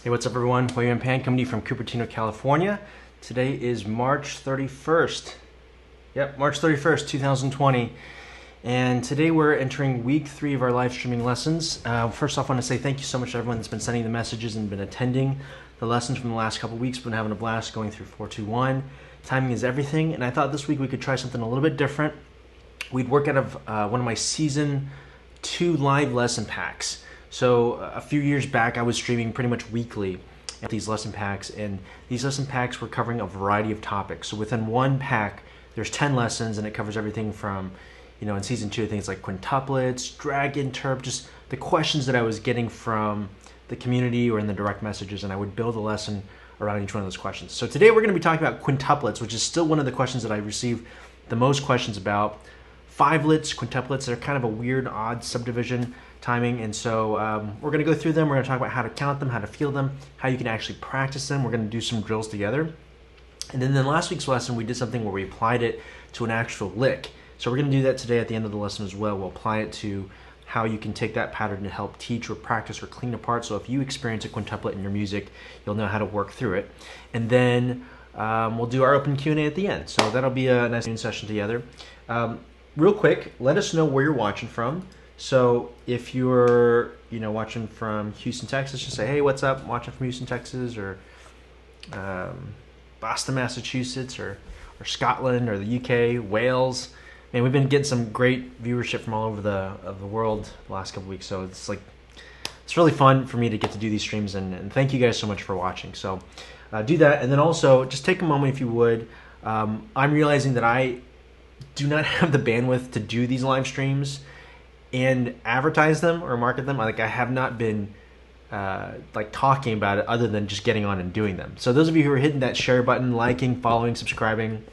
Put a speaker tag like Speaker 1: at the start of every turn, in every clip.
Speaker 1: Hey, what's up everyone? Huei-Yuan coming to you from Cupertino, California. Today is March 31st. Yep, March 31st, 2020. And today we're entering week 3 of our live streaming lessons. First off, I want to say thank you so much to everyone that's been sending the messages and been attending the lessons from the last couple weeks. Been having a blast going through 421. Timing is everything, and I thought this week we could try something a little bit different. We'd work out of one of my season 2 live lesson packs. So a few years back, I was streaming pretty much weekly at these lesson packs, and these lesson packs were covering a variety of topics. So within one pack, there's 10 lessons, and it covers everything from, in season 2, things like quintuplets, drag interp, just the questions that I was getting from the community or in the direct messages, and I would build a lesson around each one of those questions. So today we're going to be talking about quintuplets, which is still one of the questions that I receive the most questions about. Fivelets, quintuplets, they're kind of a weird, odd subdivision timing, and so we're going to go through them. We're going to talk about how to count them, how to feel them, how you can actually practice them. We're going to do some drills together. And then in last week's lesson, we did something where we applied it to an actual lick. So we're going to do that today at the end of the lesson as well. We'll apply it to how you can take that pattern to help teach or practice or clean apart. So if you experience a quintuplet in your music, you'll know how to work through it. And then we'll do our open Q&A at the end. So that'll be a nice session together. Real quick, let us know where you're watching from. So if you're, watching from Houston, Texas, just say, hey, what's up? I'm watching from Houston, Texas, or Boston, Massachusetts, or Scotland, or the UK, Wales. Man, we've been getting some great viewership from all over the world the last couple weeks. So it's really fun for me to get to do these streams, and thank you guys so much for watching. So do that, and then also just take a moment if you would. I'm realizing that I do not have the bandwidth to do these live streams and advertise them or market them. I have not been talking about it other than just getting on and doing them. So those of you who are hitting that share button, liking, following, subscribing,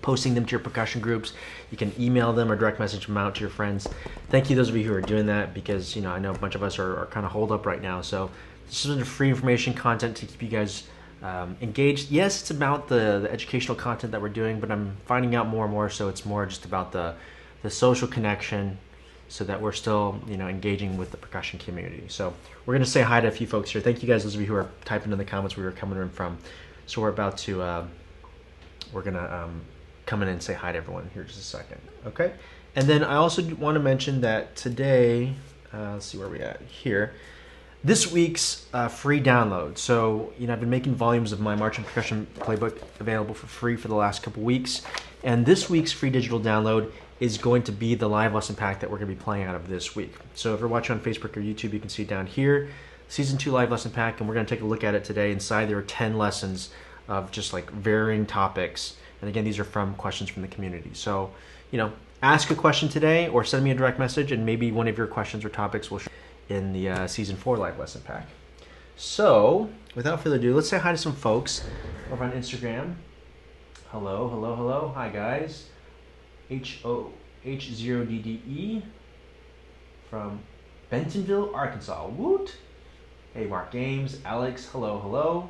Speaker 1: posting them to your percussion groups, you can email them or direct message them out to your friends. Thank you, those of you who are doing that, because I know a bunch of us are kind of holed up right now. So this is free information content to keep you guys engaged. Yes, it's about the educational content that we're doing, but I'm finding out more and more, so it's more just about the social connection, so that we're still engaging with the percussion community. So we're going to say hi to a few folks here. Thank you guys, those of you who are typing in the comments where you're coming in from. So we're about to we're going to come in and say hi to everyone here in just a second. Okay, and then I also want to mention that today, let's see where we at here. This week's free download. So, I've been making volumes of my March and Percussion playbook available for free for the last couple weeks. And this week's free digital download is going to be the live lesson pack that we're going to be playing out of this week. So if you're watching on Facebook or YouTube, you can see down here, Season 2 live lesson pack, and we're going to take a look at it today. Inside there are 10 lessons of just varying topics. And again, these are from questions from the community. So, ask a question today or send me a direct message, and maybe one of your questions or topics will show in the Season 4 live lesson pack. So, without further ado, let's say hi to some folks over on Instagram. Hello, hello, hello. Hi, guys. H0DDE from Bentonville, Arkansas. Woot! Hey, Mark Games. Alex, hello, hello.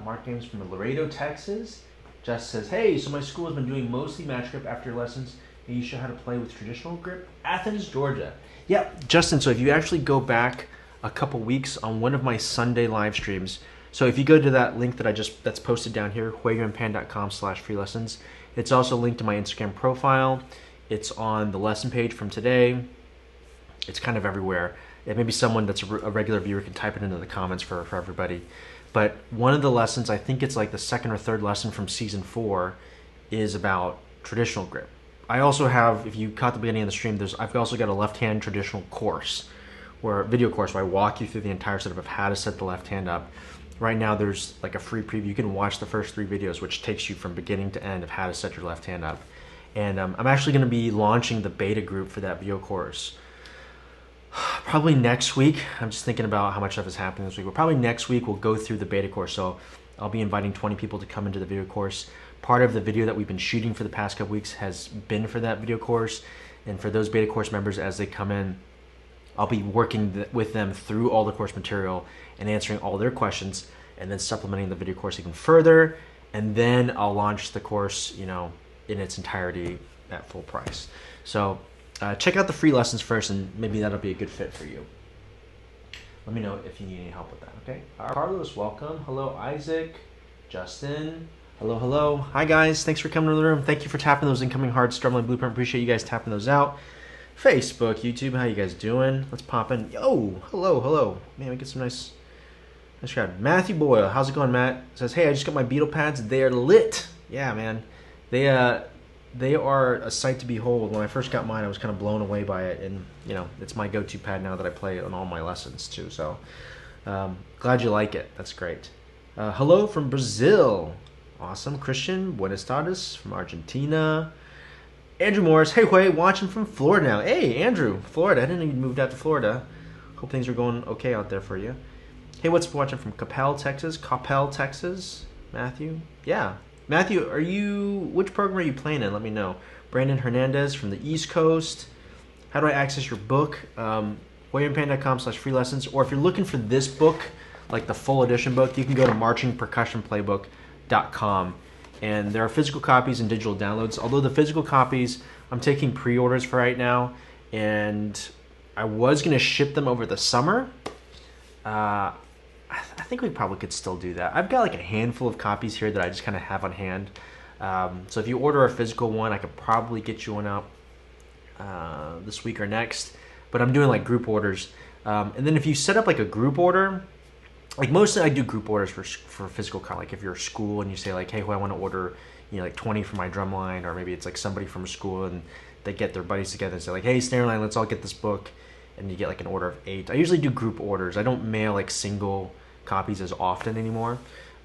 Speaker 1: Mark Games from Laredo, Texas. Jess says, hey, so my school has been doing mostly match grip after your lessons. And you show how to play with traditional grip. Athens, Georgia. Yeah, Justin, so if you actually go back a couple weeks on one of my Sunday live streams, so if you go to that link that's posted down here, hueiyuanpan.com/free lessons, it's also linked to my Instagram profile. It's on the lesson page from today. It's kind of everywhere. Maybe someone that's a regular viewer can type it into the comments for everybody. But one of the lessons, I think it's the second or third lesson from Season 4, is about traditional grip. I also have, if you caught the beginning of the stream, I've also got a left-hand traditional course, video course, where I walk you through the entire setup of how to set the left hand up. Right now there's a free preview. You can watch the first 3 videos, which takes you from beginning to end of how to set your left hand up. And I'm actually going to be launching the beta group for that video course probably next week. I'm just thinking about how much stuff is happening this week. But probably next week we'll go through the beta course. So I'll be inviting 20 people to come into the video course. Part of the video that we've been shooting for the past couple weeks has been for that video course. And for those beta course members, as they come in, I'll be working with them through all the course material and answering all their questions, and then supplementing the video course even further. And then I'll launch the course, in its entirety at full price. So check out the free lessons first, and maybe that'll be a good fit for you. let me know if you need any help with that, okay? Carlos, welcome. Hello, Isaac, Justin. Hello, hello. Hi, guys. Thanks for coming to the room. Thank you for tapping those incoming hearts. Drumline Blueprint. Appreciate you guys tapping those out. Facebook, YouTube, how you guys doing? Let's pop in. Yo, hello, hello. Man, we get some nice crowd. Matthew Boyle, how's it going, Matt? Says, hey, I just got my Beetle pads. They're lit. Yeah, man. They are a sight to behold. When I first got mine, I was kind of blown away by it, and you know, it's my go-to pad now that I play on all my lessons too. So, glad you like it. That's great. Hello from Brazil. Awesome. Christian, buenas tardes from Argentina. Andrew Morris, hey, Huei, watching from Florida now. Hey, Andrew, Florida. I didn't know you moved out to Florida. Hope things are going okay out there for you. Hey, what's watching from Coppell, Texas? Matthew? Yeah. Matthew, which program are you playing in? Let me know. Brandon Hernandez from the East Coast. How do I access your book? Huei-Yuan.com/free lessons. Or if you're looking for this book, like the full edition book, you can go to marchingpercussionplaybook.com. And there are physical copies and digital downloads. Although the physical copies, I'm taking pre-orders for right now. And I was going to ship them over the summer. I think we probably could still do that. I've got like a handful of copies here that I just kind of have on hand. So if you order a physical one, I could probably get you one out this week or next. But I'm doing like group orders. And then if you set up like a group order, like mostly I do group orders for physical, like if you're a school and you say like, hey, well, I want to order, like 20 for my drumline, or maybe it's like somebody from a school and they get their buddies together and say like, hey, snare line, let's all get this book. And you get like an order of 8. I usually do group orders. I don't mail like single copies as often anymore.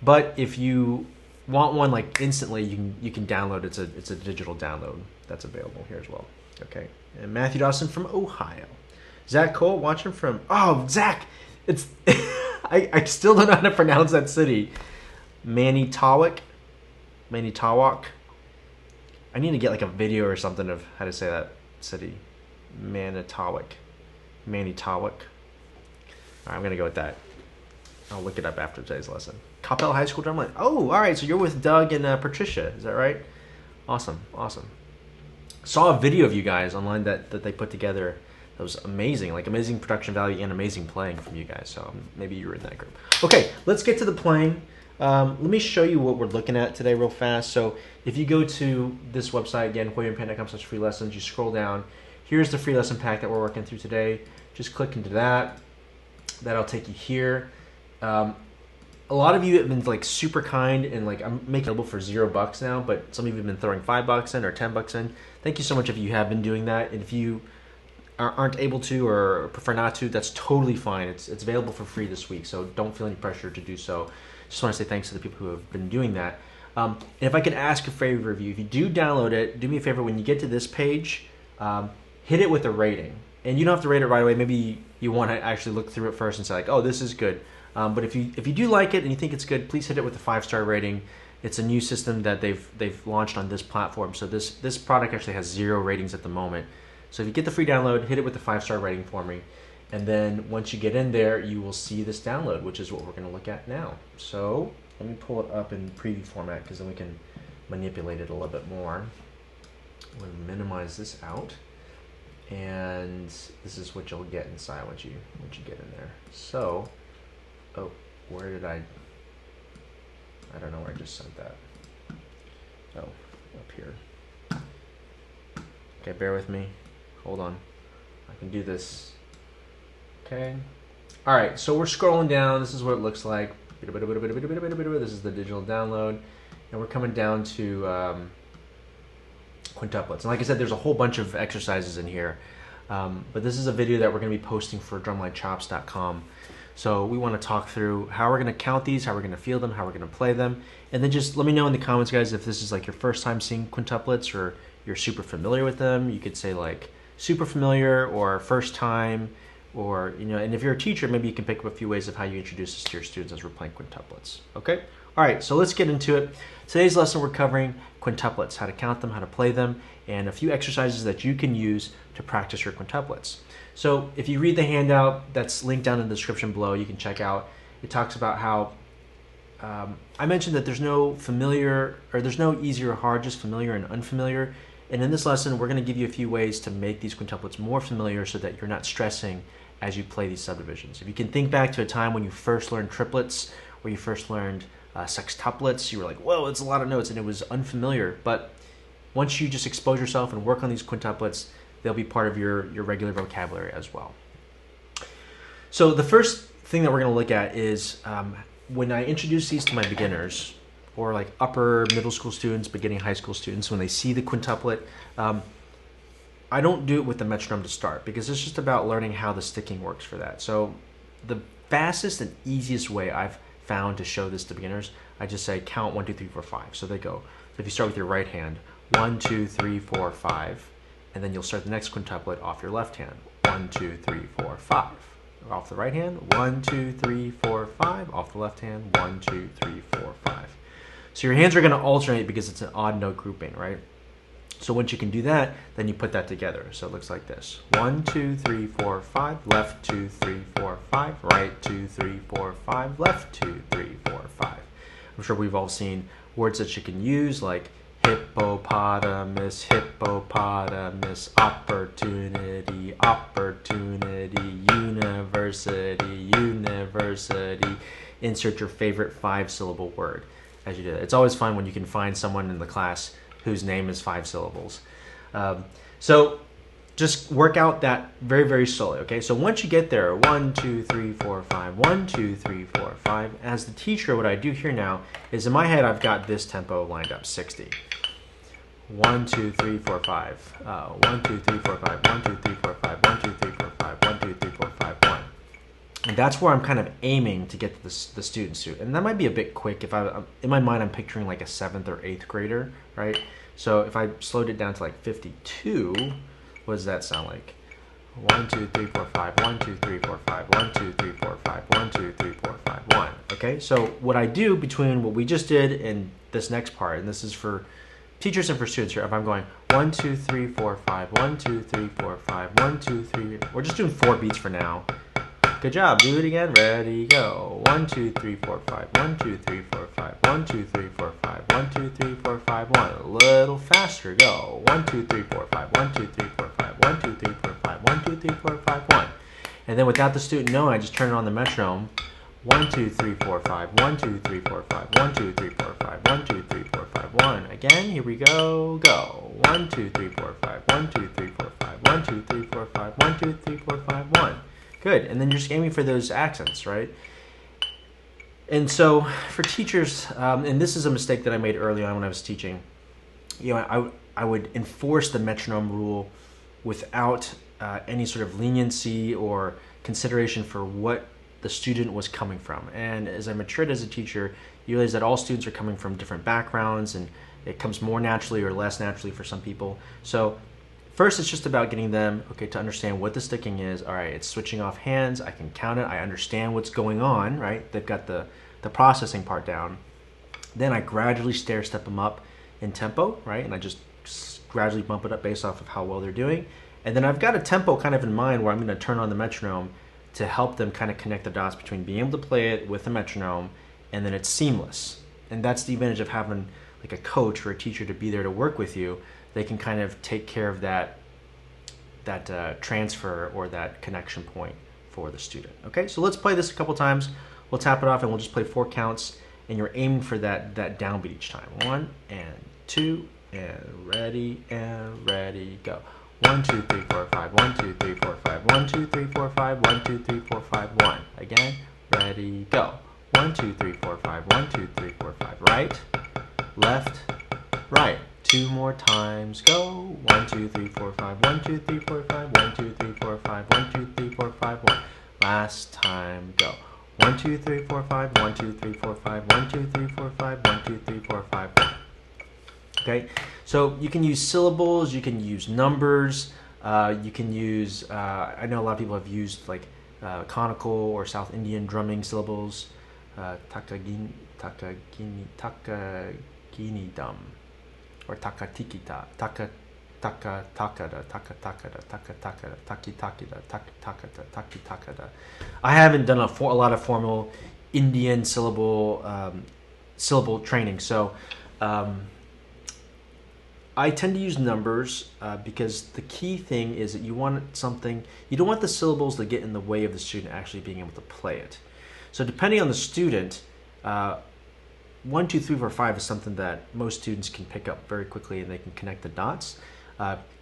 Speaker 1: But if you want one like instantly, you can download. It's a digital download that's available here as well. Okay. And Matthew Dawson from Ohio. Zach Cole watching from Zach. It's I still don't know how to pronounce that city. Manitowoc. I need to get like a video or something of how to say that city. Manitowoc. All right, I'm gonna go with that. I'll look it up after today's lesson. Coppell High School drumline. Oh, all right. So you're with Doug and Patricia. Is that right? Awesome. Saw a video of you guys online that they put together. That was amazing. Like amazing production value and amazing playing from you guys. So maybe you were in that group. Okay, let's get to the playing. Let me show you what we're looking at today real fast. So if you go to this website again, Huei-Yuan.com/free lessons, you scroll down. Here's the free lesson pack that we're working through today. Just click into that. That'll take you here. A lot of you have been like super kind and like I'm making it available for $0 now, but some of you have been throwing $5 in or $10 in. Thank you so much if you have been doing that. And if you aren't able to or prefer not to, that's totally fine. It's available for free this week, so don't feel any pressure to do so. Just want to say thanks to the people who have been doing that. And if I could ask a favor of you, if you do download it, do me a favor when you get to this page, hit it with a rating. And you don't have to rate it right away. Maybe you want to actually look through it first and say like, oh, this is good. But if you do like it and you think it's good, please hit it with a 5-star rating. It's a new system that they've launched on this platform. So this product actually has 0 ratings at the moment. So if you get the free download, hit it with a 5-star rating for me. And then once you get in there, you will see this download, which is what we're going to look at now. So let me pull it up in preview format because then we can manipulate it a little bit more. I'm going to minimize this out. And this is what you'll get inside once you get in there. So, where did I don't know where I just sent that. Oh, up here. Okay, bear with me. Hold on. I can do this. Okay. All right, so we're scrolling down. This is what it looks like. This is the digital download. And we're coming down to quintuplets. And like I said, there's a whole bunch of exercises in here. But this is a video that we're going to be posting for drumlinechops.com. So we want to talk through how we're going to count these, how we're going to feel them, how we're going to play them. And then just let me know in the comments, guys, if this is like your first time seeing quintuplets or you're super familiar with them. You could say like super familiar or first time, or, and if you're a teacher, maybe you can pick up a few ways of how you introduce this to your students as we're playing quintuplets. Okay? All right, so let's get into it. Today's lesson, we're covering quintuplets, how to count them, how to play them, and a few exercises that you can use to practice your quintuplets. So if you read the handout that's linked down in the description below, you can check out. It talks about how I mentioned that there's no familiar, or there's no easy or hard, just familiar and unfamiliar. And in this lesson, we're going to give you a few ways to make these quintuplets more familiar so that you're not stressing as you play these subdivisions. If you can think back to a time when you first learned triplets, or you first learned sextuplets, you were like, whoa, it's a lot of notes, and it was unfamiliar. But once you just expose yourself and work on these quintuplets, they'll be part of your regular vocabulary as well. So the first thing that we're going to look at is when I introduce these to my beginners, or like upper middle school students, beginning high school students, when they see the quintuplet, I don't do it with the metronome to start, because it's just about learning how the sticking works for that. So the fastest and easiest way I've found to show this to beginners, I just say count 1, 2, 3, 4, 5. So they go. So if you start with your right hand, 1, 2, 3, 4, 5, and then you'll start the next quintuplet off your left hand, 1, 2, 3, 4, 5. Off the right hand, 1, 2, 3, 4, 5. Off the left hand, 1, 2, 3, 4, 5. So your hands are going to alternate because it's an odd note grouping, right? So once you can do that, then you put that together. So it looks like this: 1, 2, 3, 4, 5. Left, 2, 3, 4, 5. Right, 2, 3, 4, 5. Left, 2, 3, 4, 5. I'm sure we've all seen words that you can use like hippopotamus, hippopotamus, opportunity, opportunity, university, university. Insert your favorite 5-syllable word as you do it. It's always fun when you can find someone in the class whose name is 5 syllables. So just work out that very, very slowly, okay? So once you get there, 1, 2, 3, 4, 5, 1, 2, 3, 4, 5. As the teacher, what I do here now is in my head, I've got this tempo lined up, 60. 1, 2, 3, 4, 5. 1, 2, 3, 4, 5. 1, 2, 3, 4, 5. 1, 2, 3, 4, 5. 1, 2, 3, 4, 5, 1. And that's where I'm kind of aiming to get to the students to. And that might be a bit quick. If in my mind, I'm picturing like a 7th or 8th grader, right? So if I slowed it down to like 52, what does that sound like? 1, 2, 3, 4, 5. 1, 2, 3, 4, 5. 1, 2, 3, 4, 5. 1, 2, 3, 4, 5, 1. Okay, so what I do between what we just did and this next part, and this is for teachers and for students here, if I'm going 1, 2, 3, 4, 5, 1, 2, 3, 4, 5, 1, 2, 3, we're just doing 4 beats for now. Good job. Do it again. Ready, go. 1, 2, 3, 4, 5. 1, 2, 3, 4, 5. 1, 2, 3, 4, 5. 1, 2, 3, 4, 5, 1. A little faster. Go. 1, 2, 3, 4, 5. 1, 2, 3, 4, 5. 1, 2, 3, 4, 5. 1, 2, 3, 4, 5, 1. And then without the student knowing, I just turn it on the metronome. 1, 2, 3, 4, 5. 1, 2, 3, 4, 5. 1, 2, 3, 4, 5. 1, 2, 3, 4, 5, 1. Again, here we go. Go. 1, 2, 3, 4, 5. 1, 2, 3, 4, 5. 1, 2, 3, 4, 5. 1, 2, 3, 4, 5, 1. Good. And then you're just aiming for those accents, right? And so for teachers, and this is a mistake that I made early on when I was teaching, I would enforce the metronome rule without any sort of leniency or consideration for what the student was coming from. And as I matured as a teacher, you realize that all students are coming from different backgrounds, and it comes more naturally or less naturally for some people. So first, it's just about getting them, okay, to understand what the sticking is. All right, it's switching off hands. I can count it. I understand what's going on, right? They've got the processing part down. Then I gradually stair-step them up in tempo, right? And I just gradually bump it up based off of how well they're doing. And then I've got a tempo kind of in mind where I'm going to turn on the metronome to help them kind of connect the dots between being able to play it with the metronome and then it's seamless. And that's the advantage of having like a coach or a teacher to be there to work with you. They can kind of take care of that transfer or that connection point for the student. Okay, so let's play this a couple times. We'll tap it off and we'll just play 4 counts, and you're aiming for that downbeat each time. 1 and 2 and ready, go. 1, 2, 3, 4, 5. 1, 2, 3, 4, 5. 1, 2, 3, 4, 5. 1, 2, 3, 4, 5. 1. Again, ready, go. 1, 2, 3, 4, 5. 1, 2, 3, 4, 5. Right, left, right. 2 more times, go. 1, 2, 3, 4, 5. 1, 2, 3, 4, 5. 1, 2, 3, 4, 5. 1, 2, 3, 4, 5. 1. Last time, go. 1, 2, 3, 4, 5. 1, 2, 3, 4, 5. 1, 2, 3, 4, 5. 1, 2, 3, 4, 5. 1. Okay, so you can use syllables, you can use numbers, you can use, I know a lot of people have used like conical or South Indian drumming syllables, takagini dum, or takatikita, takada, taki-takada. I haven't done a lot of formal Indian syllable training, so I tend to use numbers because the key thing is that you want something, you don't want the syllables to get in the way of the student actually being able to play it. So depending on the student, 1, 2, 3, 4, 5 is something that most students can pick up very quickly and they can connect the dots.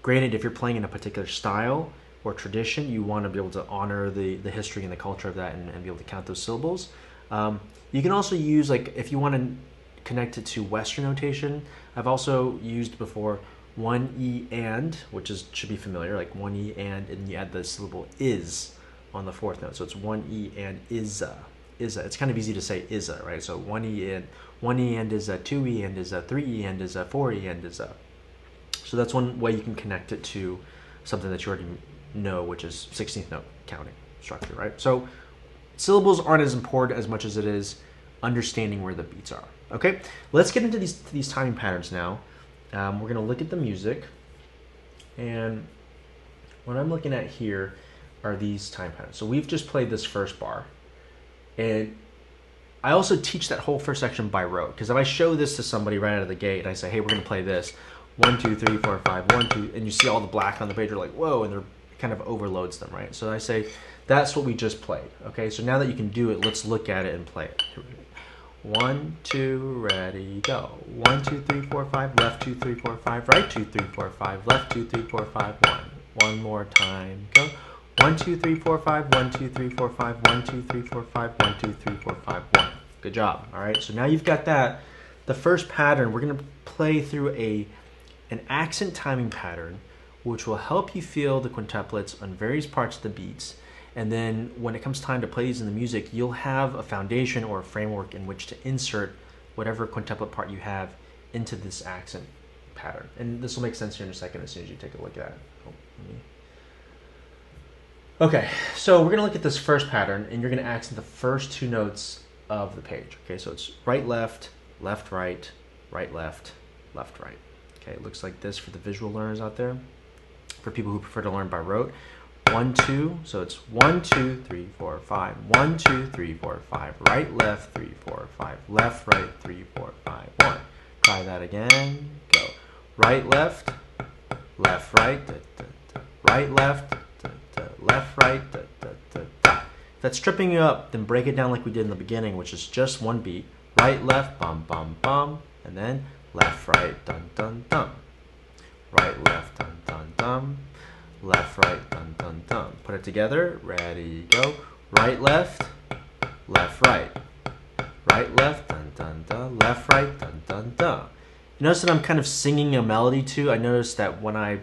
Speaker 1: Granted, if you're playing in a particular style or tradition, you want to be able to honor the history and the culture of that and be able to count those syllables. You can also use, like, if you want to connect it to Western notation, I've also used before 1 E and, which should be familiar, like 1 E and you add the syllable is on the fourth note. So it's 1 E and is-a. It's kind of easy to say is-a, right? So 1 E and is-a, 2 E and is-a, 3 E and is-a, 4 E and is-a. So that's one way you can connect it to something that you already know, which is 16th note counting structure, right? So syllables aren't as important as much as it is understanding where the beats are. Okay, let's get into these timing patterns now. We're going to look at the music, and what I'm looking at here are these time patterns. So we've just played this first bar, and I also teach that whole first section by rote, because if I show this to somebody right out of the gate and I say, hey, we're going to play this 1, 2, 3, 4, 5, 1, 2, and you see all the black on the page, you're like, whoa, and it kind of overloads them, right? So I say, that's what we just played. Okay, so now that you can do it, let's look at it and play it. 1, 2, ready, go. 1, 2, 3, 4, 5, left 2, 3, 4, 5, right 2, 3, 4, 5, left 2, 3, 4, 5, 1. One more time, go. 1, 2, 3, 4, 5, 1, 2, 3, 4, 5, 1, 2, 3, 4, 5, 1, 2, 3, 4, 5, 1. Good job. All right, so now you've got that. The first pattern, we're going to play through an accent timing pattern, which will help you feel the quintuplets on various parts of the beats. And then when it comes time to play these in the music, you'll have a foundation or a framework in which to insert whatever quintuplet part you have into this accent pattern. And this will make sense here in a second as soon as you take a look at it. Okay, so we're going to look at this first pattern, and you're going to accent the first 2 notes of the page. Okay, so it's right, left, left, right, right, left, left, right. Okay, it looks like this for the visual learners out there. For people who prefer to learn by rote, 1, 2, so it's 1, 2, 3, 4, 5, 1, 2, 3, 4, 5, right, left, 3, 4, 5, left, right, 3, 4, 5, 1. Try that again, go. Right, left, left, right, da, da, da. Right, left, da, da, left, right, da, da, da, da. If that's tripping you up, then break it down like we did in the beginning, which is just one beat. Right, left, bum, bum, bum, and then left, right, dun, dun, dun. Right, left, dun, dun, dun. Left, right, dun, dun, dun. Put it together. Ready, go. Right, left, left, right. Right, left, dun, dun, dun. Left, right, dun, dun, dun. You notice that I'm kind of singing a melody too. I notice that when I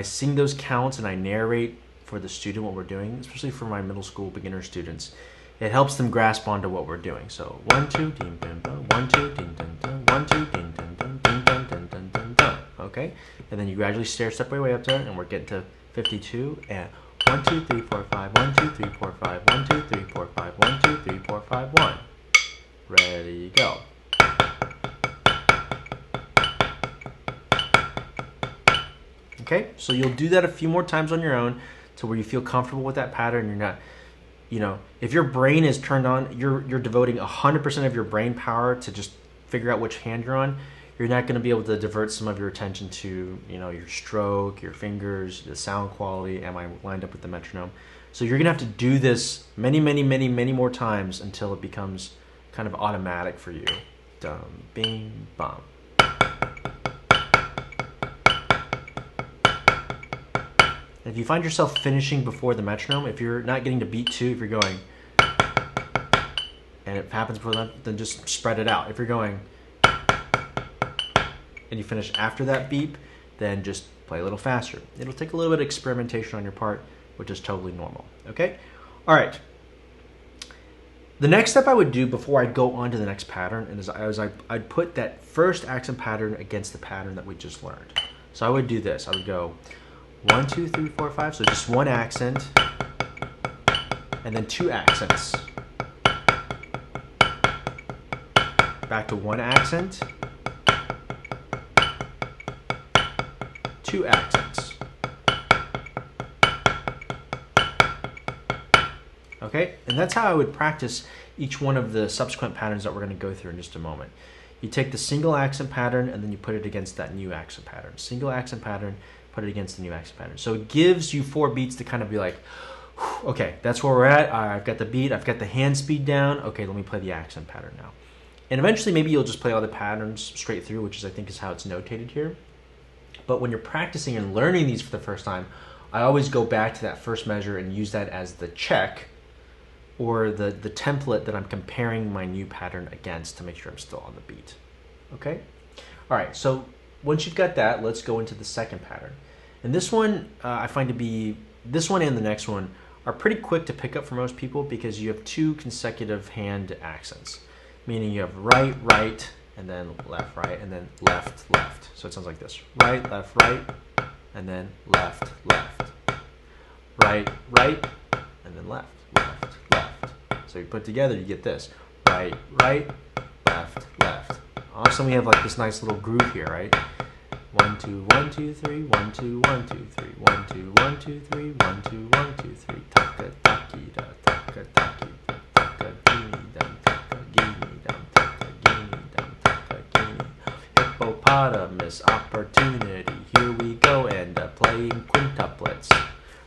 Speaker 1: sing those counts and I narrate for the student what we're doing, especially for my middle school beginner students, it helps them grasp onto what we're doing. So 1, 2, ding, dun, dun. 1, 2, ding, dun, dun. 1, 2, ding, dun, dun, ding, dun, dun, dun, dun, dun. Okay, and then you gradually step your way up there, and we're getting to 52 and 1, 2, 3, 4, 5, 1, 2, 3, 4, 5, 1, 2, 3, 4, 5, 1, 2, 3, 4, 5, 1. Ready, go. Okay, so you'll do that a few more times on your own to where you feel comfortable with that pattern. You're not, if your brain is turned on, you're devoting 100% of your brain power to just figure out which hand you're on. You're not going to be able to divert some of your attention to, your stroke, your fingers, the sound quality, am I lined up with the metronome? So you're going to have to do this many, many, many, many more times until it becomes kind of automatic for you. Dum, bing, bum. If you find yourself finishing before the metronome, if you're not getting to beat 2, if you're going, and it happens before that, then just spread it out. If you're going, and you finish after that beep, then just play a little faster. It'll take a little bit of experimentation on your part, which is totally normal, okay? All right. The next step I would do before I go on to the next pattern is I'd put that first accent pattern against the pattern that we just learned. So I would do this. I would go 1, 2, 3, 4, 5, so just one accent, and then 2 accents. Back to 1 accent, 2 accents. Okay, and that's how I would practice each one of the subsequent patterns that we're going to go through in just a moment. You take the single accent pattern and then you put it against that new accent pattern. Single accent pattern, put it against the new accent pattern. So it gives you 4 beats to kind of be like, okay, that's where we're at. I've got the beat, I've got the hand speed down. Okay, let me play the accent pattern now. And eventually maybe you'll just play all the patterns straight through, which is I think is how it's notated here. But when you're practicing and learning these for the first time, I always go back to that first measure and use that as the check or the template that I'm comparing my new pattern against to make sure I'm still on the beat. Okay? All right, so once you've got that, let's go into the second pattern. And this one, I find to be, this one and the next one are pretty quick to pick up for most people because you have 2 consecutive hand accents, meaning you have right, right, and then left, right, and then left, left. So it sounds like this: right, right, and then left, left. Right, right, and then left, left, left. So you put together, you get this: right, right, left, left. Also, we have like this nice little groove here, right? 1, 2, 1, 2, 3, 1, 2, 1, 2, 3, 1, 2, 1, 2, 3, 1, 2, 1, 2, 3. Taka taki da, taka taki da, taka gini dum, taka gini dum, taka gini dum, taka gini. Hippopotamus opportunity. Here we go, and playing quintuplets.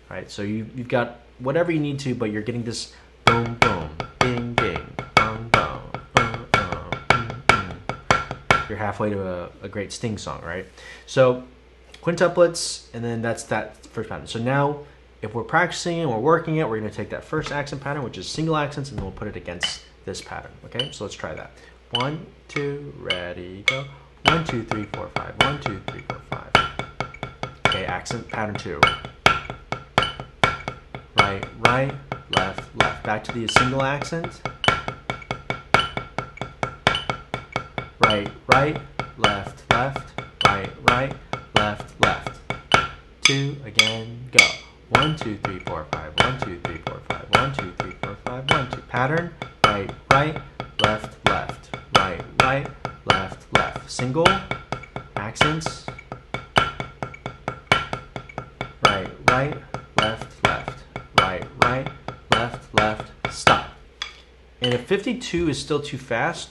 Speaker 1: Right, so you've got whatever you need to, but you're getting this boom, boom, ding, ding, bong, bong, You're halfway to a great Sting song, right? So quintuplets, and then that's that first pattern. So now, if we're practicing and we're working it, we're going to take that first accent pattern, which is single accents, and then we'll put it against this pattern. Okay, so let's try that. 1, 2, ready, go. 1, 2, 3, 4, 5. 1, 2, 3, 4, 5. Okay, accent pattern 2. Right, right, left, left. Back to the single accent. Right, right, left, left. Right, right, left, left. 2, again, go. 1, 2, 3, 4, 5. 1, 2, 3, 4, 5. 1, 2, 3, 4, 5. 1, 2. Pattern, right, right, left, left. Right, right, left, left. Single, accents. Right, right, left, left. Right, right, left, left, stop. And if 52 is still too fast,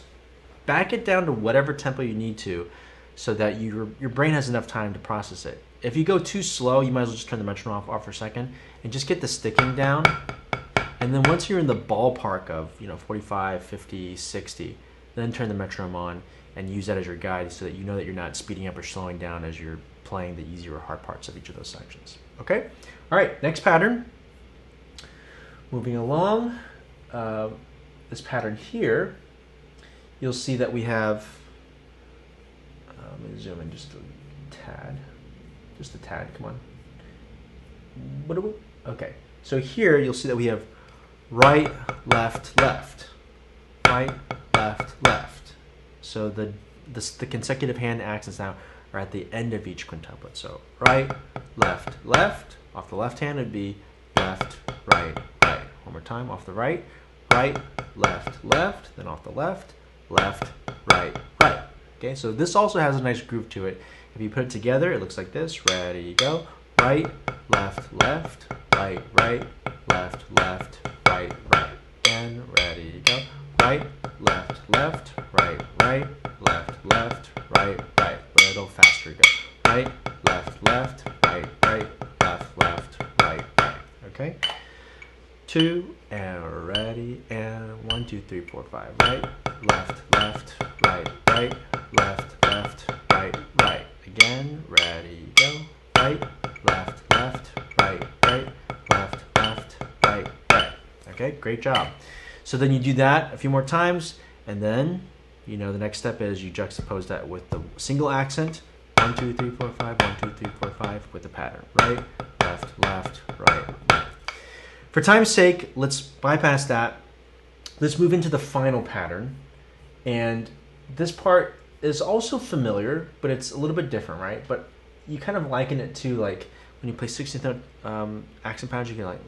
Speaker 1: back it down to whatever tempo you need to so that your brain has enough time to process it. If you go too slow, you might as well just turn the metronome off for a second and just get the sticking down. And then once you're in the ballpark of 45, 50, 60, then turn the metronome on and use that as your guide so that you know that you're not speeding up or slowing down as you're playing the easier or hard parts of each of those sections. Okay? All right, next pattern. Moving along, this pattern here, you'll see that we have, let me zoom in just a tad, come on. Okay, so here you'll see that we have right, left, left, right, left, left. So the consecutive hand accents now are at the end of each quintuplet. So right, left, left. Off the left hand, it'd be left, right, right. One more time, off the right, right, left, left. Then off the left, left, right, right. Okay, so this also has a nice groove to it. If you put it together, it looks like this. Ready, go. Right, left, left, right, right, left, left, right, right. And ready, go. Right, left, left, right, right, left, left, right, right. A little faster, go. Right, left, left, right, right, left, left, right, right. Okay. 2, and ready, and 1, 2, 3, 4, 5. Right, left, left, right, right, left, left, right, right. Again, ready, go. Right, left, left, right, right, left, left, right, right. Okay, great job. So then you do that a few more times, and then, the next step is you juxtapose that with the single accent. 1, 2, 3, 4, 5, 1, 2, 3, 4, 5 with the pattern. Right, left, left, right, right. For time's sake, let's bypass that. Let's move into the final pattern. And this part is also familiar, but it's a little bit different, right? But you kind of liken it to like when you play 16th note accent patterns, you can like,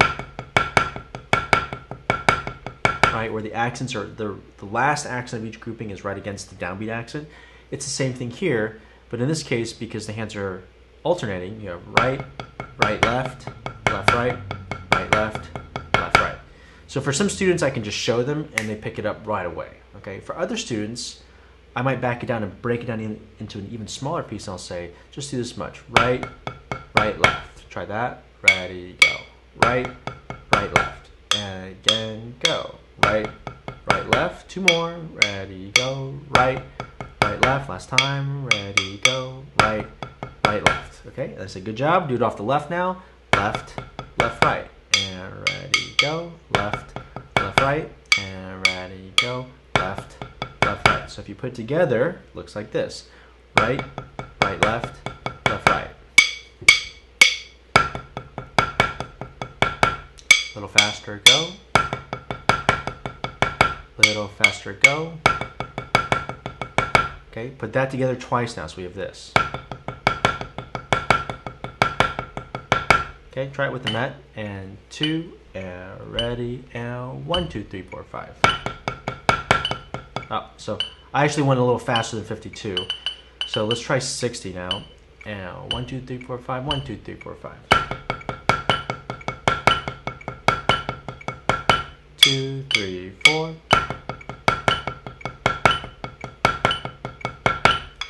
Speaker 1: right, where the accents are, the last accent of each grouping is right against the downbeat accent. It's the same thing here, but in this case, because the hands are alternating, you have right, right, left, left, right, right, left, left, right. So for some students, I can just show them and they pick it up right away. Okay. For other students, I might back it down and break it down into an even smaller piece, and I'll say, just do this much. Right, right, left. Try that. Ready, go. Right, right, left. And again, go. Right, right, left. 2 more. Ready, go. Right, right, left. Last time. Ready, go. Right, right, left. Okay, that's a good job. Do it off the left now. Left, left, right. And ready, go. Left, left, right. And ready, go. Left, left, right. So if you put it together, it looks like this. Right, right, left, left, right. A little faster, go. A little faster, go. Okay, put that together twice now, so we have this. Okay, try it with the Met. And 2, and ready, and 1, 2, 3, 4, 5. Oh, so I actually went a little faster than 52. So let's try 60 now. And 1, 2, 3, 4, 5, 1, 2, 3, 4, 5. 2, 3, 4.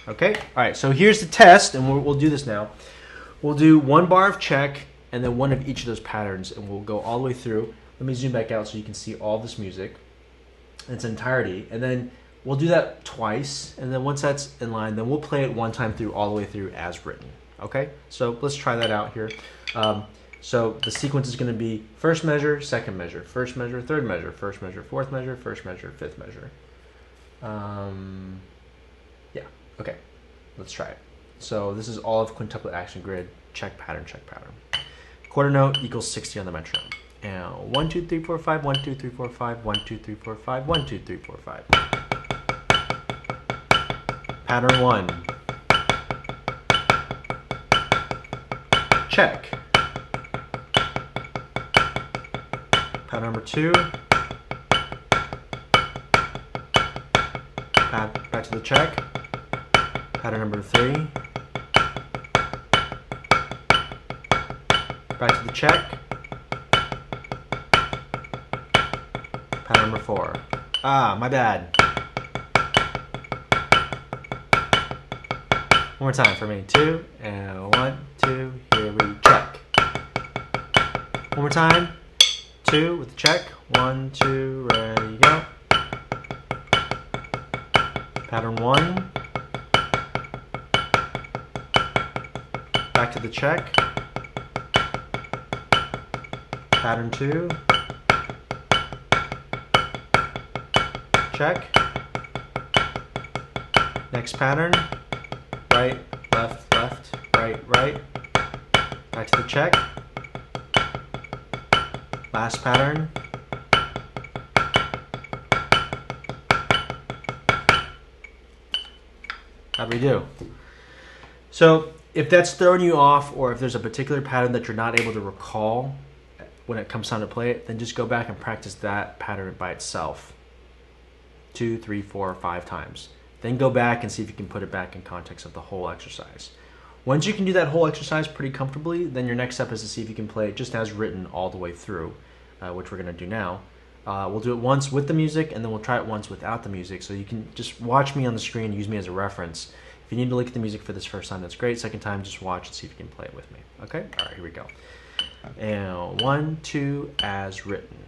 Speaker 1: Okay, all right, so here's the test, and we'll do this now. We'll do 1 bar of check, and then 1 of each of those patterns, and we'll go all the way through. Let me zoom back out so you can see all this music in its entirety, and then we'll do that twice, and then once that's in line, then we'll play it 1 time through, all the way through as written. Okay, so let's try that out here. So the sequence is going to be first measure, second measure, first measure, third measure, first measure, fourth measure, first measure, fifth measure. Yeah, okay, let's try it. So this is all of quintuplet action grid, check pattern, check pattern. Quarter note equals 60 on the metronome. And 1, 2, 3, 4, 5, 1, 2, 3, 4, 5, 1, 2, 3, 4, 5, 1, 2, 3, 4, 5. Pattern 1. Check. Pattern number 2. Back to the check. Pattern number 3. Back to the check. Pattern number 4. Ah, my bad. One more time for me. 2 and 1, 2. Here we check. One more time. 2 with the check. 1, 2. Ready, go. Pattern 1. Back to the check. Pattern 2. Check. Next pattern. Right, left, left, right, right. Back to the check. Last pattern. How'd we do? So if that's throwing you off, or if there's a particular pattern that you're not able to recall when it comes time to play it, then just go back and practice that pattern by itself 2, 3, 4, 5 times. Then go back and see if you can put it back in context of the whole exercise. Once you can do that whole exercise pretty comfortably, then your next step is to see if you can play it just as written all the way through, which we're going to do now. We'll do it once with the music, and then we'll try it once without the music. So you can just watch me on the screen, use me as a reference. If you need to look at the music for this first time, that's great. Second time, just watch and see if you can play it with me. Okay? All right, here we go. And 1, 2, as written.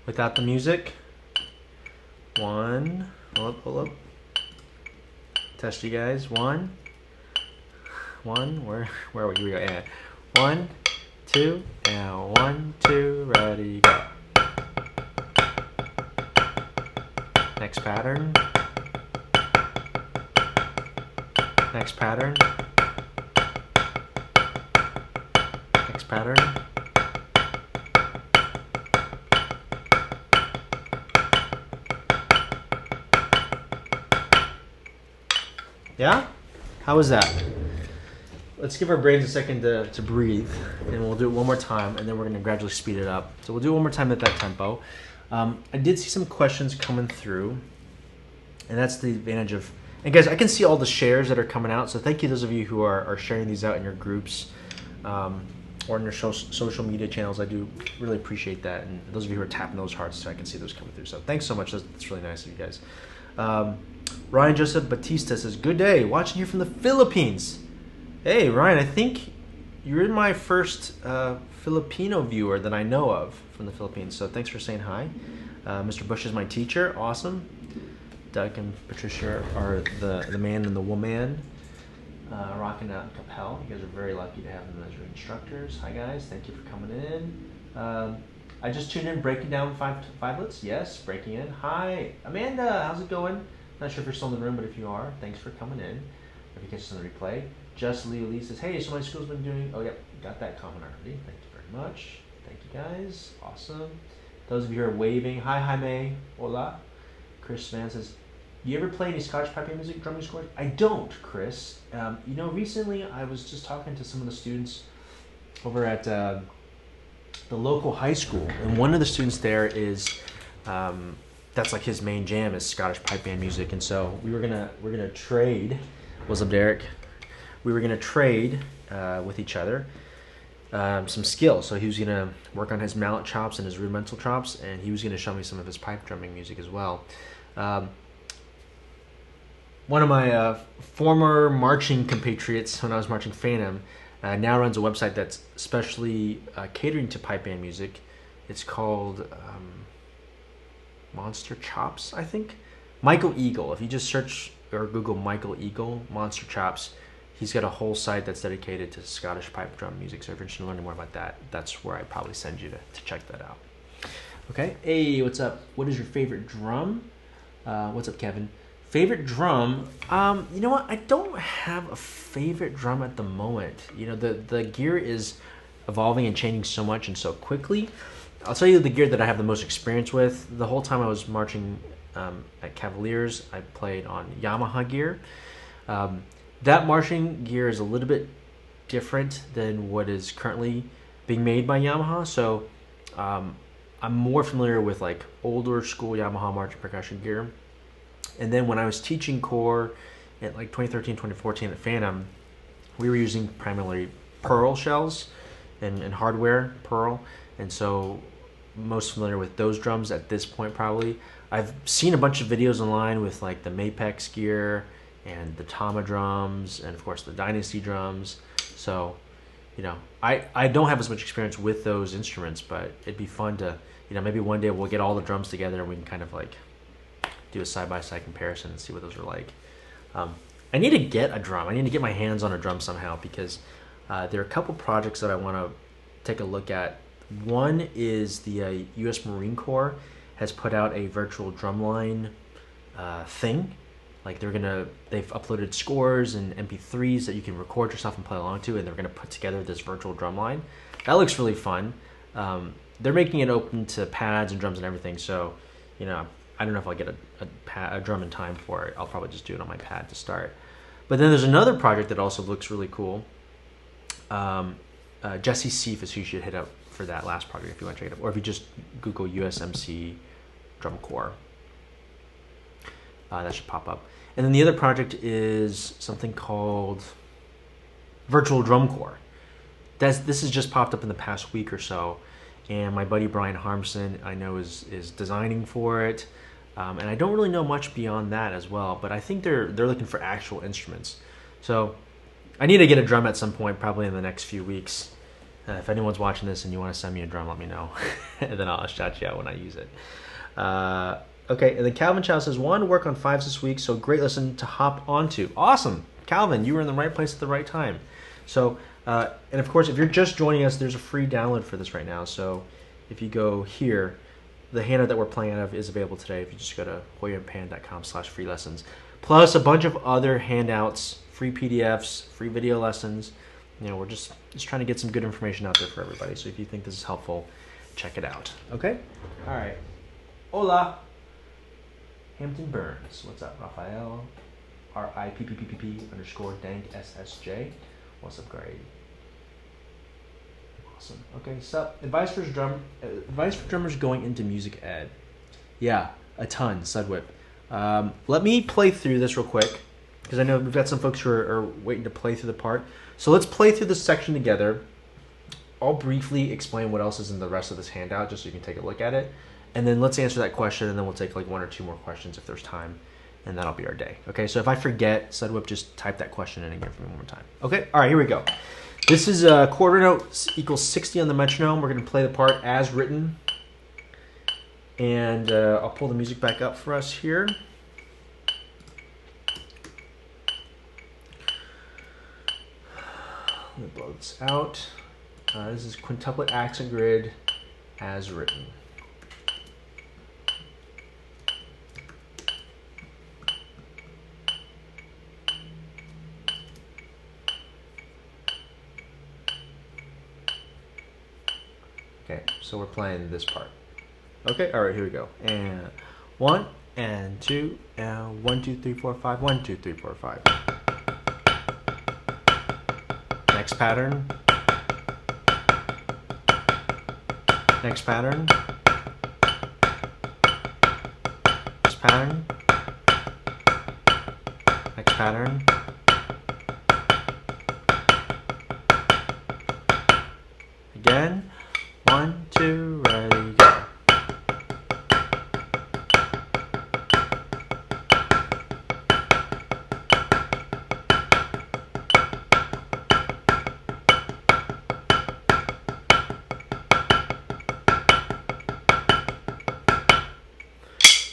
Speaker 1: Without the music. 1, hold up. Test you guys. 1, where are we? Here we go. And 1, 2, and 1, 2, ready, go. Next pattern. Next pattern. Next pattern. Yeah? How was that? let's give our brains a second to breathe, and we'll do it one more time, and then we're going to gradually speed it up. So we'll do it one more time at that tempo. I did see some questions coming through, and that's the advantage of, and guys, I can see all the shares that are coming out, so thank you those of you who are sharing these out in your groups or in your social media channels. I do really appreciate that, and those of you who are tapping those hearts, so I can see those coming through. So thanks so much, that's really nice of you guys. Ryan Joseph Batista says, good day, watching here from the Philippines. Hey Ryan, I think you're my first Filipino viewer that I know of from the Philippines, so thanks for saying hi. Mr. Bush is my teacher, awesome. Doug and Patricia are the man and the woman rocking out in Capel. You guys are very lucky to have them as your instructors. Hi guys, thank you for coming in. I just tuned in, breaking down fivelets. Yes, breaking in. Hi, Amanda, how's it going? Not sure if you're still in the room, but if you are, thanks for coming in. If you catch us on the replay. Just Leo Lee says, hey, so my school's been doing, oh yep, got that comment already. Thank you very much. Thank you guys, awesome. Those of you who are waving, hi Jaime, hola. Chris Van says, you ever play any Scottish pipe music drumming scores? I don't, Chris. You know, recently I was just talking to some of the students over at the local high school, and one of the students there is, that's like his main jam is Scottish pipe band music, and so we're gonna trade. What's up, Derek? We were gonna trade with each other some skills. So he was gonna work on his mallet chops and his rudimental chops, and he was gonna show me some of his pipe drumming music as well. One of my former marching compatriots when I was marching Phantom now runs a website that's especially catering to pipe band music. It's called Monster Chops, I think. Michael Eagle. If you just search or Google Michael Eagle, Monster Chops, he's got a whole site that's dedicated to Scottish pipe drum music. So if you're interested in learning more about that, that's where I'd probably send you to check that out. Okay. Hey, what's up? What is your favorite drum? What's up, Kevin? Favorite drum? You know what? I don't have a favorite drum at the moment. You know, the gear is evolving and changing so much and so quickly. I'll tell you the gear that I have the most experience with. The whole time I was marching at Cavaliers, I played on Yamaha gear. That marching gear is a little bit different than what is currently being made by Yamaha. So I'm more familiar with like older school Yamaha marching percussion gear. And then when I was teaching core at like 2013, 2014 at Phantom, we were using primarily Pearl shells and hardware Pearl. And so most familiar with those drums at this point probably. I've seen a bunch of videos online with like the Mapex gear and the Tama drums and of course the Dynasty drums. So, you know, I don't have as much experience with those instruments, but it'd be fun to, you know, maybe one day we'll get all the drums together and we can kind of like do a side-by-side comparison and see what those are like. I need to get a drum. I need to get my hands on a drum somehow because there are a couple projects that I want to take a look at. One is the U.S. Marine Corps has put out a virtual drumline thing. Like they've uploaded scores and MP3s that you can record yourself and play along to, and they're gonna put together this virtual drumline. That looks really fun. They're making it open to pads and drums and everything, so you know, I don't know if I'll get a drum in time for it. I'll probably just do it on my pad to start. But then there's another project that also looks really cool. Jesse Seif is who you should hit up for that last project if you want to check it out. Or if you just Google USMC Drum Corps. That should pop up. And then the other project is something called Virtual Drum Corps. This has just popped up in the past week or so. And my buddy Brian Harmson, I know, is designing for it. And I don't really know much beyond that as well, but I think they're looking for actual instruments. So I need to get a drum at some point, probably in the next few weeks. If anyone's watching this and you want to send me a drum, let me know. And then I'll shout you out when I use it. Okay, and then Calvin Chow says, wanted to work on fives this week, so great lesson to hop onto. Awesome. Calvin, you were in the right place at the right time. So, and of course, if you're just joining us, there's a free download for this right now. So if you go here, the handout that we're playing out of is available today if you just go to huei-yuan.com/free lessons. Plus a bunch of other handouts, free PDFs, free video lessons. You know, we're just trying to get some good information out there for everybody. So if you think this is helpful, check it out. Okay? All right. Hola. Hampton Burns. What's up, Raphael? RIPPPP _dank SSJ. What's up, Grady? Awesome. Okay, so advice for drummers going into music ed. Yeah, a ton, Sudwhip. Let me play through this real quick, because I know we've got some folks who are waiting to play through the part. So let's play through this section together. I'll briefly explain what else is in the rest of this handout, just so you can take a look at it. And then let's answer that question, and then we'll take like 1 or 2 more questions if there's time, and that'll be our day. Okay, so if I forget, Sudwhip, just type that question in again for me one more time. Okay, all right, here we go. This is a quarter note equals 60 on the metronome. We're going to play the part as written. And I'll pull the music back up for us here. Let me blow this out. This is quintuplet accent grid as written. Okay, so we're playing this part. Okay, all right, here we go. And 1 and 2 and 1 2 3 4 5 1 2 3 4 5. Next pattern. Next pattern. Next pattern. Next pattern. Again. 1 2 ready, go.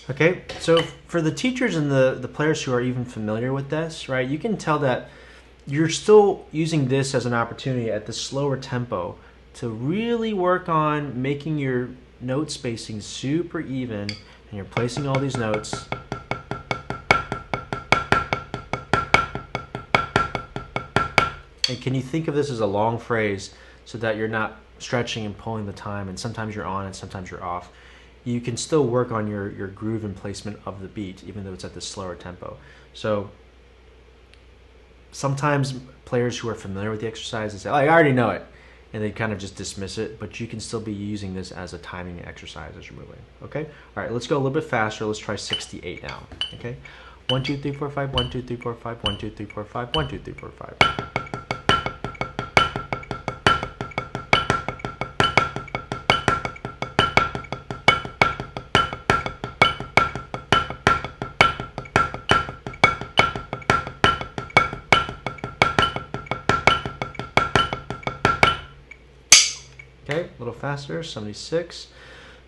Speaker 1: Okay, so for the teachers and the players who are even familiar with this, right, you can tell that you're still using this as an opportunity at the slower tempo to really work on making your note spacing super even, and you're placing all these notes. And can you think of this as a long phrase so that you're not stretching and pulling the time, and sometimes you're on and sometimes you're off. You can still work on your groove and placement of the beat, even though it's at this slower tempo. So sometimes players who are familiar with the exercise, they say, oh, I already know it, and they kind of just dismiss it, but you can still be using this as a timing exercise as you're moving. Okay? All right, let's go a little bit faster. Let's try 68 now. Okay? 1 2 3 4 5 1 2 3 4 5 1 2 3 4 5 1 2 3 4 5. Okay, a little faster, 76.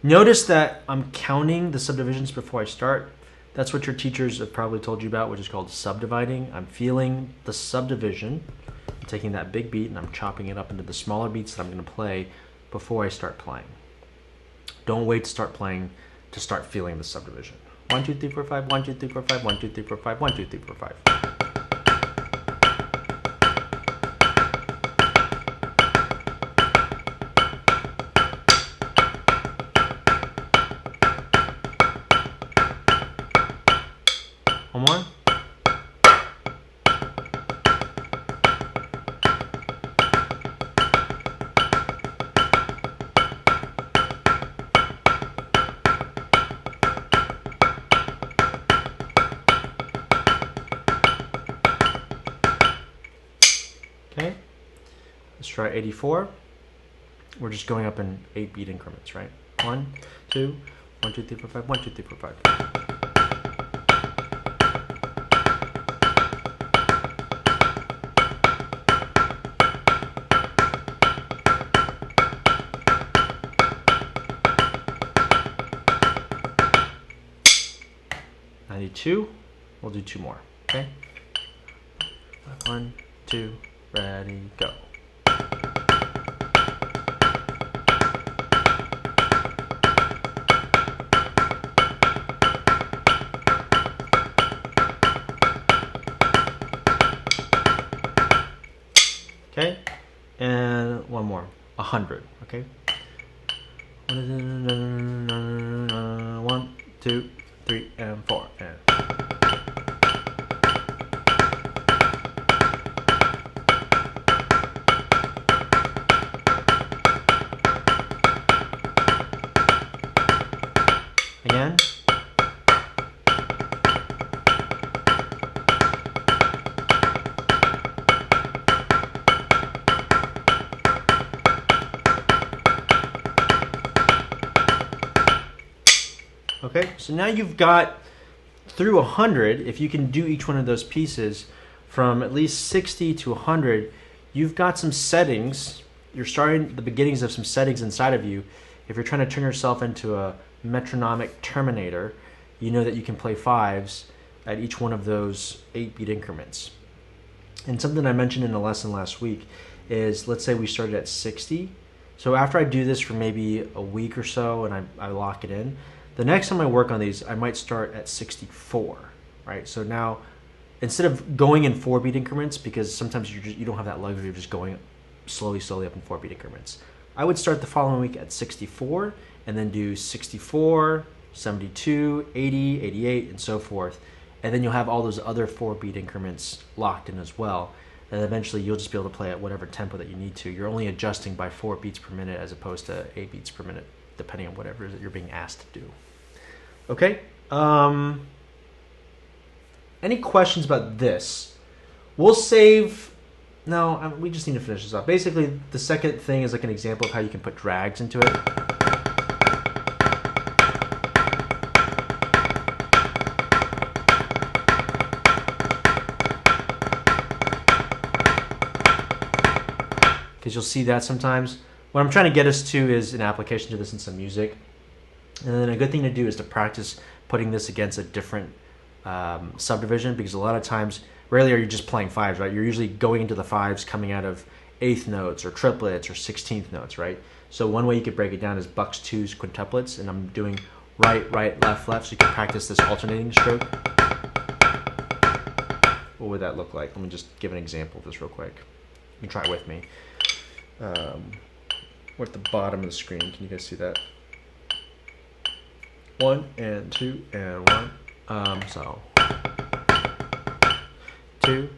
Speaker 1: Notice that I'm counting the subdivisions before I start. That's what your teachers have probably told you about, which is called subdividing. I'm feeling the subdivision. I'm taking that big beat and I'm chopping it up into the smaller beats that I'm going to play before I start playing. Don't wait to start playing to start feeling the subdivision. 1 2 3 4 5 1 2 3 4 5 1 2 3 4 5 1 2 3 4 5. One more. Okay, let's try 84. We're just going up in 8-beat increments, right? 1 2 1 2 3 4 5 1 2 3 4 5. We'll do 2 more. Okay. 1 2 ready, go. Okay, and 1 more. 100. Okay. 1 2 3 and 4 and. Okay, so now you've got through 100, if you can do each one of those pieces from at least 60 to 100, you've got some settings. You're starting the beginnings of some settings inside of you. If you're trying to turn yourself into a metronomic terminator, you know that you can play fives at each one of those 8-beat increments. And something I mentioned in the lesson last week is, let's say we started at 60. So after I do this for maybe a week or so and I lock it in, the next time I work on these, I might start at 64, right? So now, instead of going in 4-beat increments, because sometimes you don't have that luxury of just going slowly up in 4-beat increments, I would start the following week at 64 and then do 64, 72, 80, 88, and so forth. And then you'll have all those other 4-beat increments locked in as well. And eventually you'll just be able to play at whatever tempo that you need to. You're only adjusting by 4 beats per minute as opposed to 8 beats per minute, depending on whatever it is that you're being asked to do. Okay? Any questions about this? We'll save... No, we just need to finish this off. Basically, the second thing is like an example of how you can put drags into it. Because you'll see that sometimes. What I'm trying to get us to is an application to this in some music. And then a good thing to do is to practice putting this against a different subdivision, because a lot of times, rarely are you just playing fives, right? You're usually going into the fives coming out of 8th notes or triplets or 16th notes, right? So one way you could break it down is bucks, twos, quintuplets, and I'm doing right, left, so you can practice this alternating stroke. What would that look like? Let me just give an example of this real quick. You can try it with me. We're at the bottom of the screen. Can you guys see that? 1 and 2 and 1. So 2,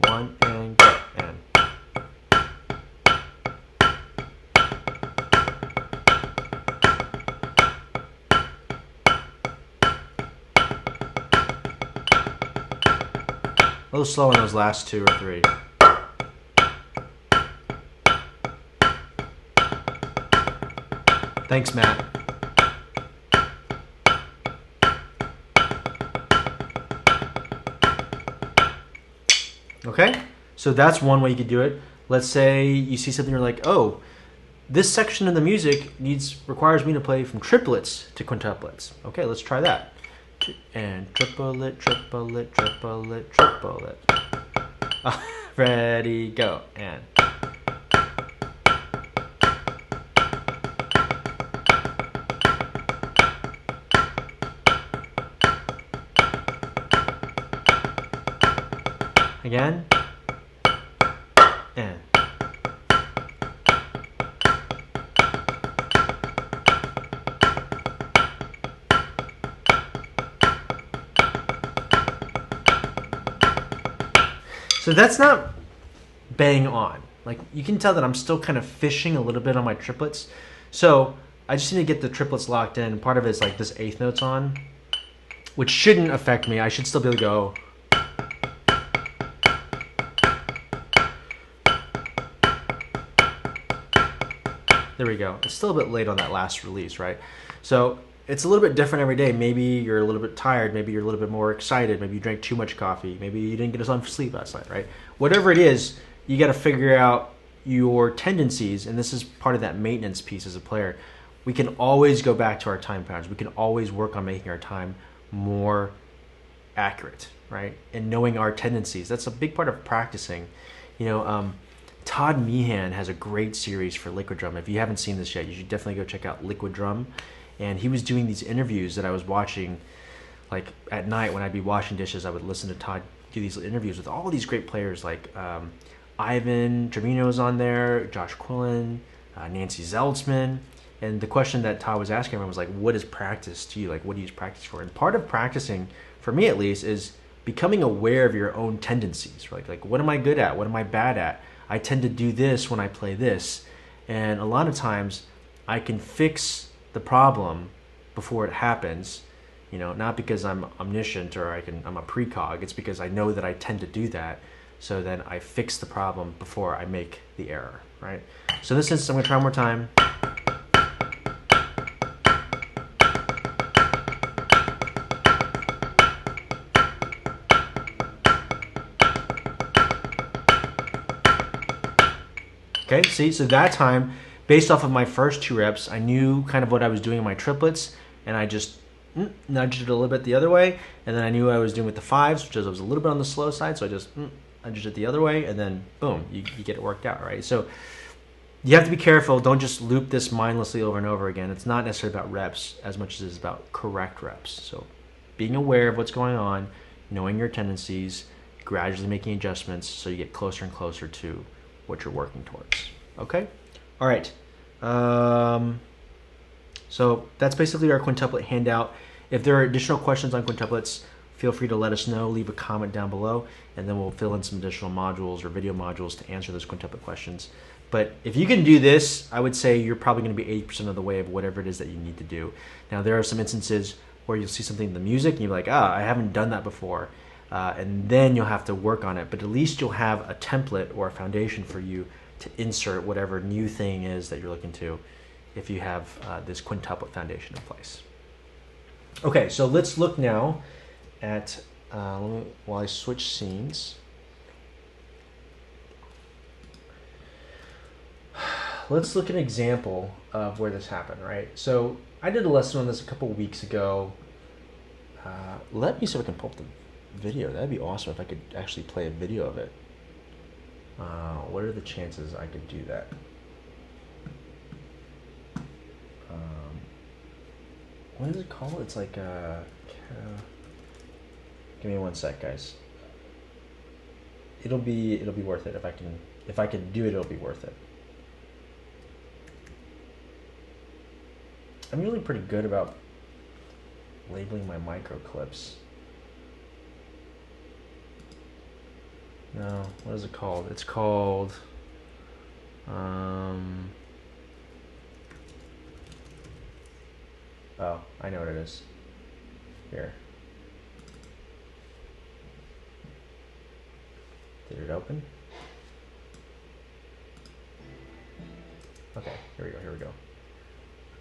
Speaker 1: 1 and go and. A little slow on those last 2 or 3. Thanks, Matt. Okay, so that's one way you could do it. Let's say you see something, you're like, oh, this section of the music requires me to play from triplets to quintuplets. Okay, let's try that. And triplet, triplet, triplet, triplet. Ready, go, and. Again, and. So that's not bang on. Like, you can tell that I'm still kind of fishing a little bit on my triplets. So I just need to get the triplets locked in. Part of it is like this 8th note's on, which shouldn't affect me. I should still be able to go. There we go. It's still a bit late on that last release, right? So it's a little bit different every day. Maybe you're a little bit tired. Maybe you're a little bit more excited. Maybe you drank too much coffee. Maybe you didn't get enough sleep last night, right? Whatever it is, you got to figure out your tendencies, and this is part of that maintenance piece as a player. We can always go back to our time patterns. We can always work on making our time more accurate, right? And knowing our tendencies. That's a big part of practicing. You know, Todd Meehan has a great series for Liquid Drum. If you haven't seen this yet, you should definitely go check out Liquid Drum. And he was doing these interviews that I was watching, like at night when I'd be washing dishes. I would listen to Todd do these interviews with all these great players, like Ivan Trevino's on there, Josh Quillen, Nancy Zeltzman. And the question that Todd was asking everyone was like, what is practice to you? Like, what do you use practice for? And part of practicing, for me at least, is becoming aware of your own tendencies. Right? Like, what am I good at? What am I bad at? I tend to do this when I play this. And a lot of times I can fix the problem before it happens, you know, not because I'm omniscient or I'm a precog. It's because I know that I tend to do that. So then I fix the problem before I make the error, right? So in this instance, I'm gonna try one more time. Okay, see, so that time, based off of my first 2 reps, I knew kind of what I was doing in my triplets, and I just nudged it a little bit the other way, and then I knew what I was doing with the 5s, which was a little bit on the slow side, so I just nudged it the other way, and then boom, you get it worked out, right? So you have to be careful. Don't just loop this mindlessly over and over again. It's not necessarily about reps as much as it's about correct reps. So being aware of what's going on, knowing your tendencies, gradually making adjustments so you get closer and closer to what you're working towards. Okay? All right. So that's basically our quintuplet handout. If there are additional questions on quintuplets, feel free to let us know. Leave a comment down below, and then we'll fill in some additional modules or video modules to answer those quintuplet questions. But if you can do this, I would say you're probably going to be 80% of the way of whatever it is that you need to do. Now, there are some instances where you'll see something in the music, and you're like, I haven't done that before. And then you'll have to work on it. But at least you'll have a template or a foundation for you to insert whatever new thing is that you're looking to if you have this quintuplet foundation in place. Okay, so let's look now at, while I switch scenes, let's look at an example of where this happened, right? So I did a lesson on this a couple weeks ago. Let me see if I can pull up the video. That'd be awesome if I could actually play a video of it. What are the chances I could do that? What is it called? It's like give me 1 sec, guys. It'll be worth it if I can do it. It'll be worth it. I'm usually pretty good about labeling my micro clips. No, what is it called? It's called oh, I know what it is. Here. Did it open? Okay, here we go.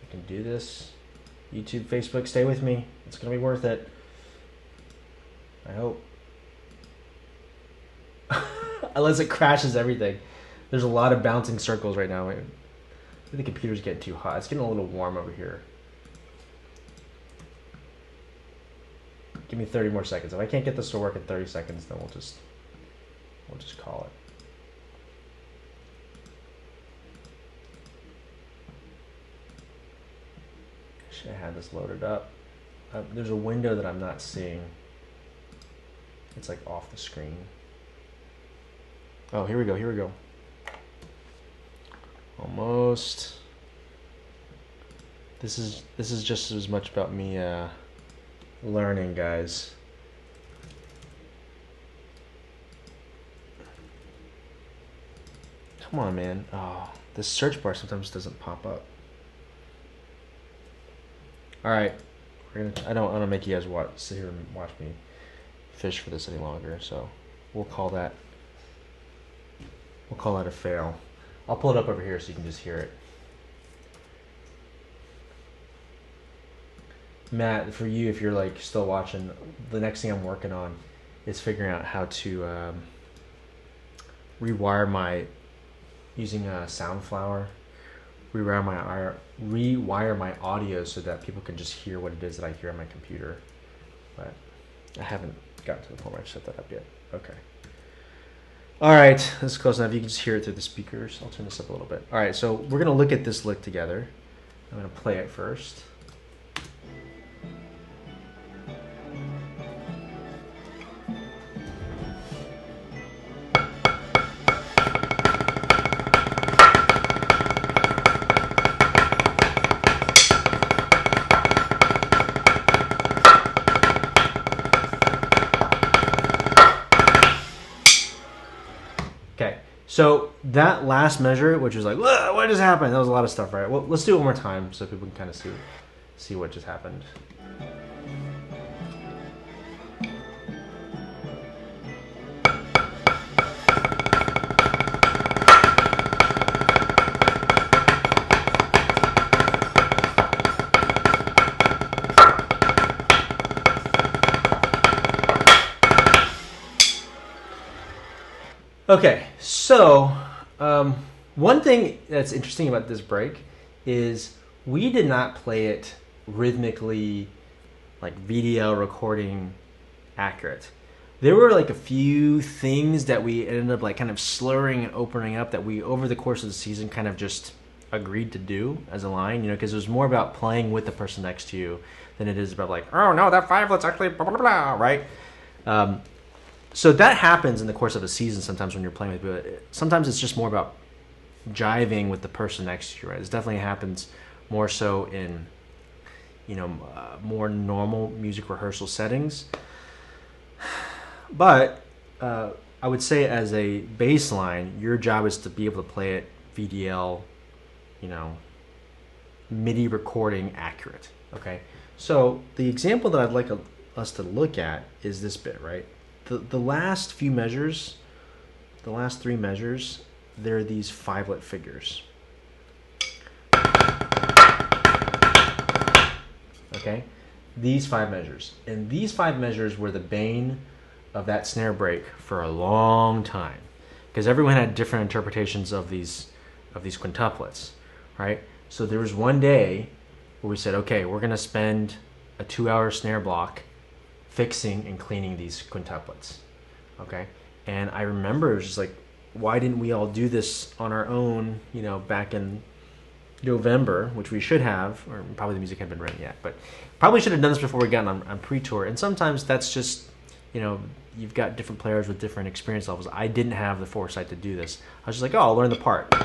Speaker 1: I can do this. YouTube, Facebook, stay with me. It's gonna be worth it. I hope. Unless it crashes everything. There's a lot of bouncing circles right now. I think the computer's getting too hot. It's getting a little warm over here. Give me 30 more seconds. If I can't get this to work in 30 seconds, then we'll just call it. Should have had this loaded up. There's a window that I'm not seeing. It's like off the screen. Oh, here we go. Almost. This is just as much about me learning, guys. Come on, man. Oh, this search bar sometimes doesn't pop up. All right, I don't want to make you guys sit here and watch me fish for this any longer. So we'll call that a fail. I'll pull it up over here so you can just hear it. Matt, for you, if you're like still watching, the next thing I'm working on is figuring out how to rewire using Soundflower, rewire my audio so that people can just hear what it is that I hear on my computer. But I haven't gotten to the point where I set that up yet. Okay. All right, this is close enough. You can just hear it through the speakers. I'll turn this up a little bit. All right, so we're gonna look at this lick together. I'm gonna play it first. So that last measure, which was like, what just happened? That was a lot of stuff, right? Well, let's do it one more time so people can kind of see what just happened. Okay, so One thing that's interesting about this break is we did not play it rhythmically, like video recording accurate. There were like a few things that we ended up like kind of slurring and opening up that we over the course of the season kind of just agreed to do as a line, you know, because it was more about playing with the person next to you than it is about like, oh no, that fivelet's actually blah blah blah, right? So that happens in the course of a season sometimes when you're playing with people. Sometimes it's just more about jiving with the person next to you, right? This definitely happens more so in, you know, more normal music rehearsal settings. But I would say as a baseline, your job is to be able to play it VDL, you know, MIDI recording accurate, okay? So the example that I'd like us to look at is this bit, right? The last few measures, the last three measures, they're these fivelet figures. Okay? These 5 measures. And these 5 measures were the bane of that snare break for a long time. Because everyone had different interpretations of these quintuplets, right? So there was one day where we said, okay, we're gonna spend a 2-hour snare block fixing and cleaning these quintuplets, okay? And I remember it was just like, why didn't we all do this on our own, you know, back in November, which we should have, or probably the music hadn't been written yet, but probably should have done this before we got on pre-tour. And sometimes that's just, you know, you've got different players with different experience levels. I didn't have the foresight to do this. I was just like, oh, I'll learn the part. I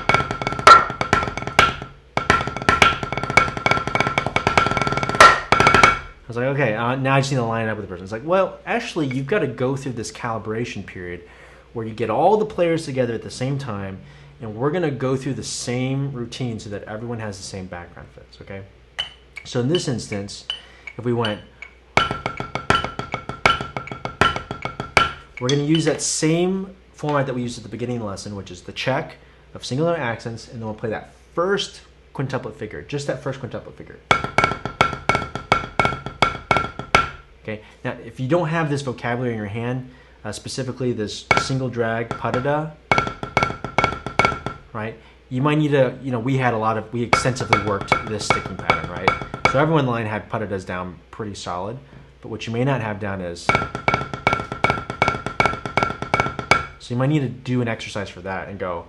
Speaker 1: was like, okay, now I just need to line it up with the person. It's like, well, actually, you've got to go through this calibration period where you get all the players together at the same time, and we're going to go through the same routine so that everyone has the same background fits, okay? So in this instance, if we went, we're going to use that same format that we used at the beginning of the lesson, which is the check of single note accents, and then we'll play that first quintuplet figure, just that first quintuplet figure. Okay, now if you don't have this vocabulary in your hand, specifically this single drag pa-da-da, right? You might need to, you know, we extensively worked this sticking pattern, right? So everyone in the line had pa-da-das down pretty solid, but what you may not have down is, so you might need to do an exercise for that and go,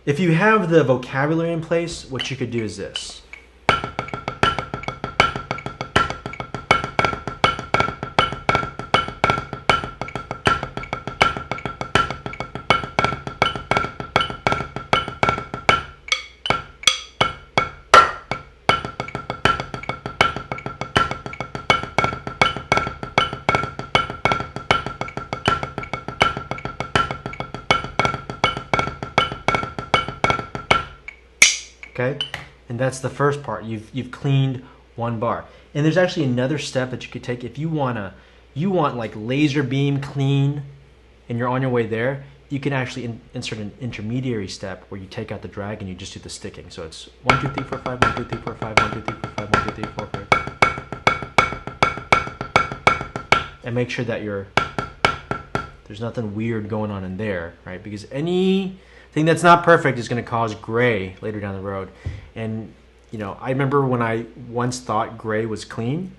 Speaker 1: if you have the vocabulary in place, what you could do is this. Okay, and that's the first part. You've cleaned one bar, and there's actually another step that you could take if you want like laser beam clean, and you're on your way there. You can actually insert an intermediary step where you take out the drag and you just do the sticking. So it's 1 2 3 4 5 1 2 3 4 5 1 2 3 4 5 1 2 3 4 5, and make sure that there's nothing weird going on in there, right? Because anything that's not perfect is going to cause gray later down the road. And, you know, I remember when I once thought gray was clean,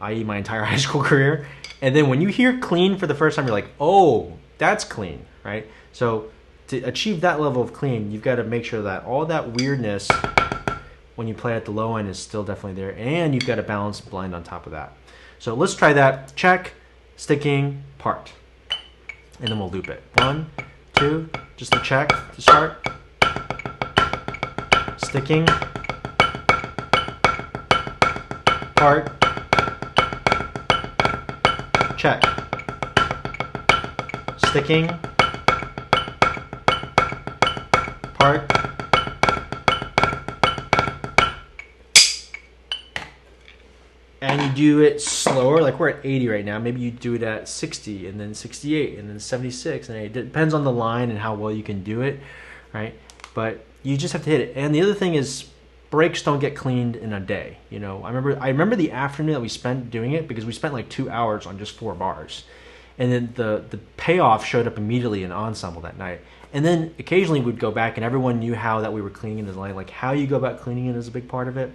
Speaker 1: i.e. my entire high school career. And then when you hear clean for the first time, you're like, oh, that's clean, right? So to achieve that level of clean, you've got to make sure that all that weirdness when you play at the low end is still definitely there. And you've got a balanced blend on top of that. So let's try that. Check, sticking, part. And then we'll loop it. 1, 2, just a check to start. Sticking. Part. Check. Sticking. Part. And you do it slower, like we're at 80 right now. Maybe you do it at 60 and then 68 and then 76. And it depends on the line and how well you can do it, right? But you just have to hit it. And the other thing is, breaks don't get cleaned in a day. You know, I remember the afternoon that we spent doing it, because we spent like 2 hours on just 4 bars. And then the payoff showed up immediately in ensemble that night. And then occasionally we'd go back and everyone knew how that we were cleaning it. Like how you go about cleaning it is a big part of it.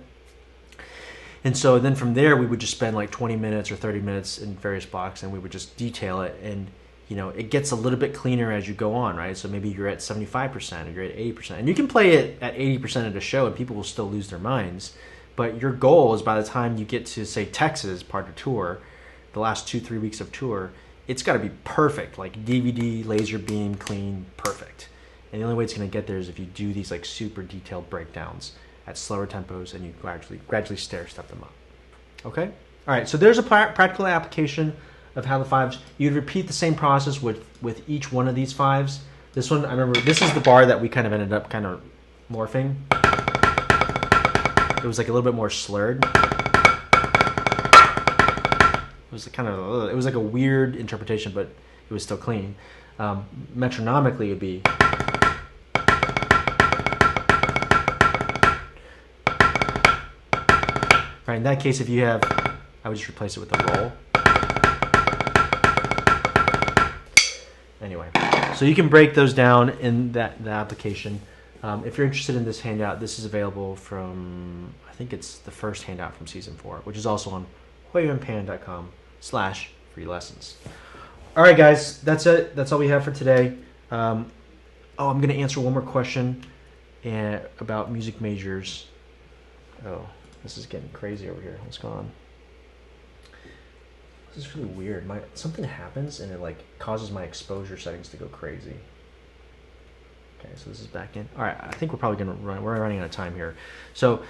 Speaker 1: And so then from there we would just spend like 20 minutes or 30 minutes in various blocks, and we would just detail it. And you know, it gets a little bit cleaner as you go on, right? So maybe you're at 75% or you're at 80%. And you can play it at 80% of the show and people will still lose their minds. But your goal is by the time you get to, say, Texas, part of tour, the last 2-3 weeks of tour, it's got to be perfect, like DVD, laser beam, clean, perfect. And the only way it's going to get there is if you do these like super detailed breakdowns at slower tempos, and you gradually stair step them up. Okay? All right, so there's a practical application of how the fives. You'd repeat the same process with each one of these fives. This one, I remember, this is the bar that we kind of ended up kind of morphing. It was like a little bit more slurred. It was kind of, it was like a weird interpretation, but it was still clean. Metronomically, it'd be. Right, in that case, if you have, I would just replace it with a roll. Anyway, so you can break those down in the application. If you're interested in this handout, this is available from, I think it's the first handout from season 4, which is also on huei-yuan.com/free lessons. All right, guys, that's it. That's all we have for today. I'm going to answer one more question about music majors. Oh, this is getting crazy over here. What's going on? This is really weird. Something happens and it like causes my exposure settings to go crazy. Okay, so this is back in. All right, I think we're probably going to run. We're running out of time here. So,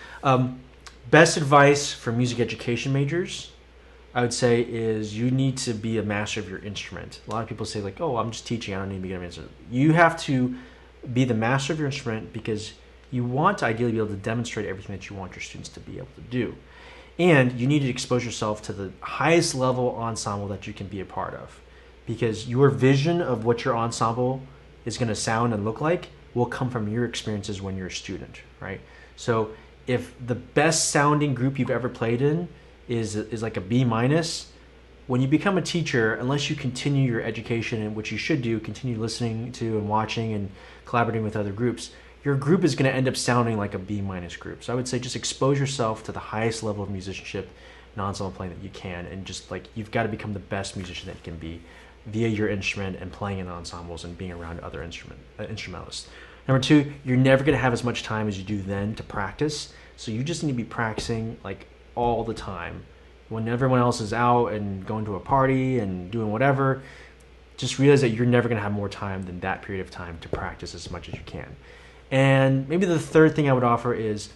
Speaker 1: best advice for music education majors, I would say, is you need to be a master of your instrument. A lot of people say like, "Oh, I'm just teaching. I don't need to be an instrument." You have to be the master of your instrument because you want to ideally be able to demonstrate everything that you want your students to be able to do. And you need to expose yourself to the highest level ensemble that you can be a part of, because your vision of what your ensemble is going to sound and look like will come from your experiences when you're a student, right? So if the best sounding group you've ever played in is like a B-, when you become a teacher, unless you continue your education, and which you should do, continue listening to and watching and collaborating with other groups, your group is going to end up sounding like a B- group. So I would say just expose yourself to the highest level of musicianship and ensemble playing that you can, and just like you've got to become the best musician that you can be via your instrument and playing in ensembles and being around other instrumentalists. Number 2, you're never going to have as much time as you do then to practice, so you just need to be practicing like all the time. When everyone else is out and going to a party and doing whatever, just realize that you're never going to have more time than that period of time to practice as much as you can. And maybe the third thing I would offer is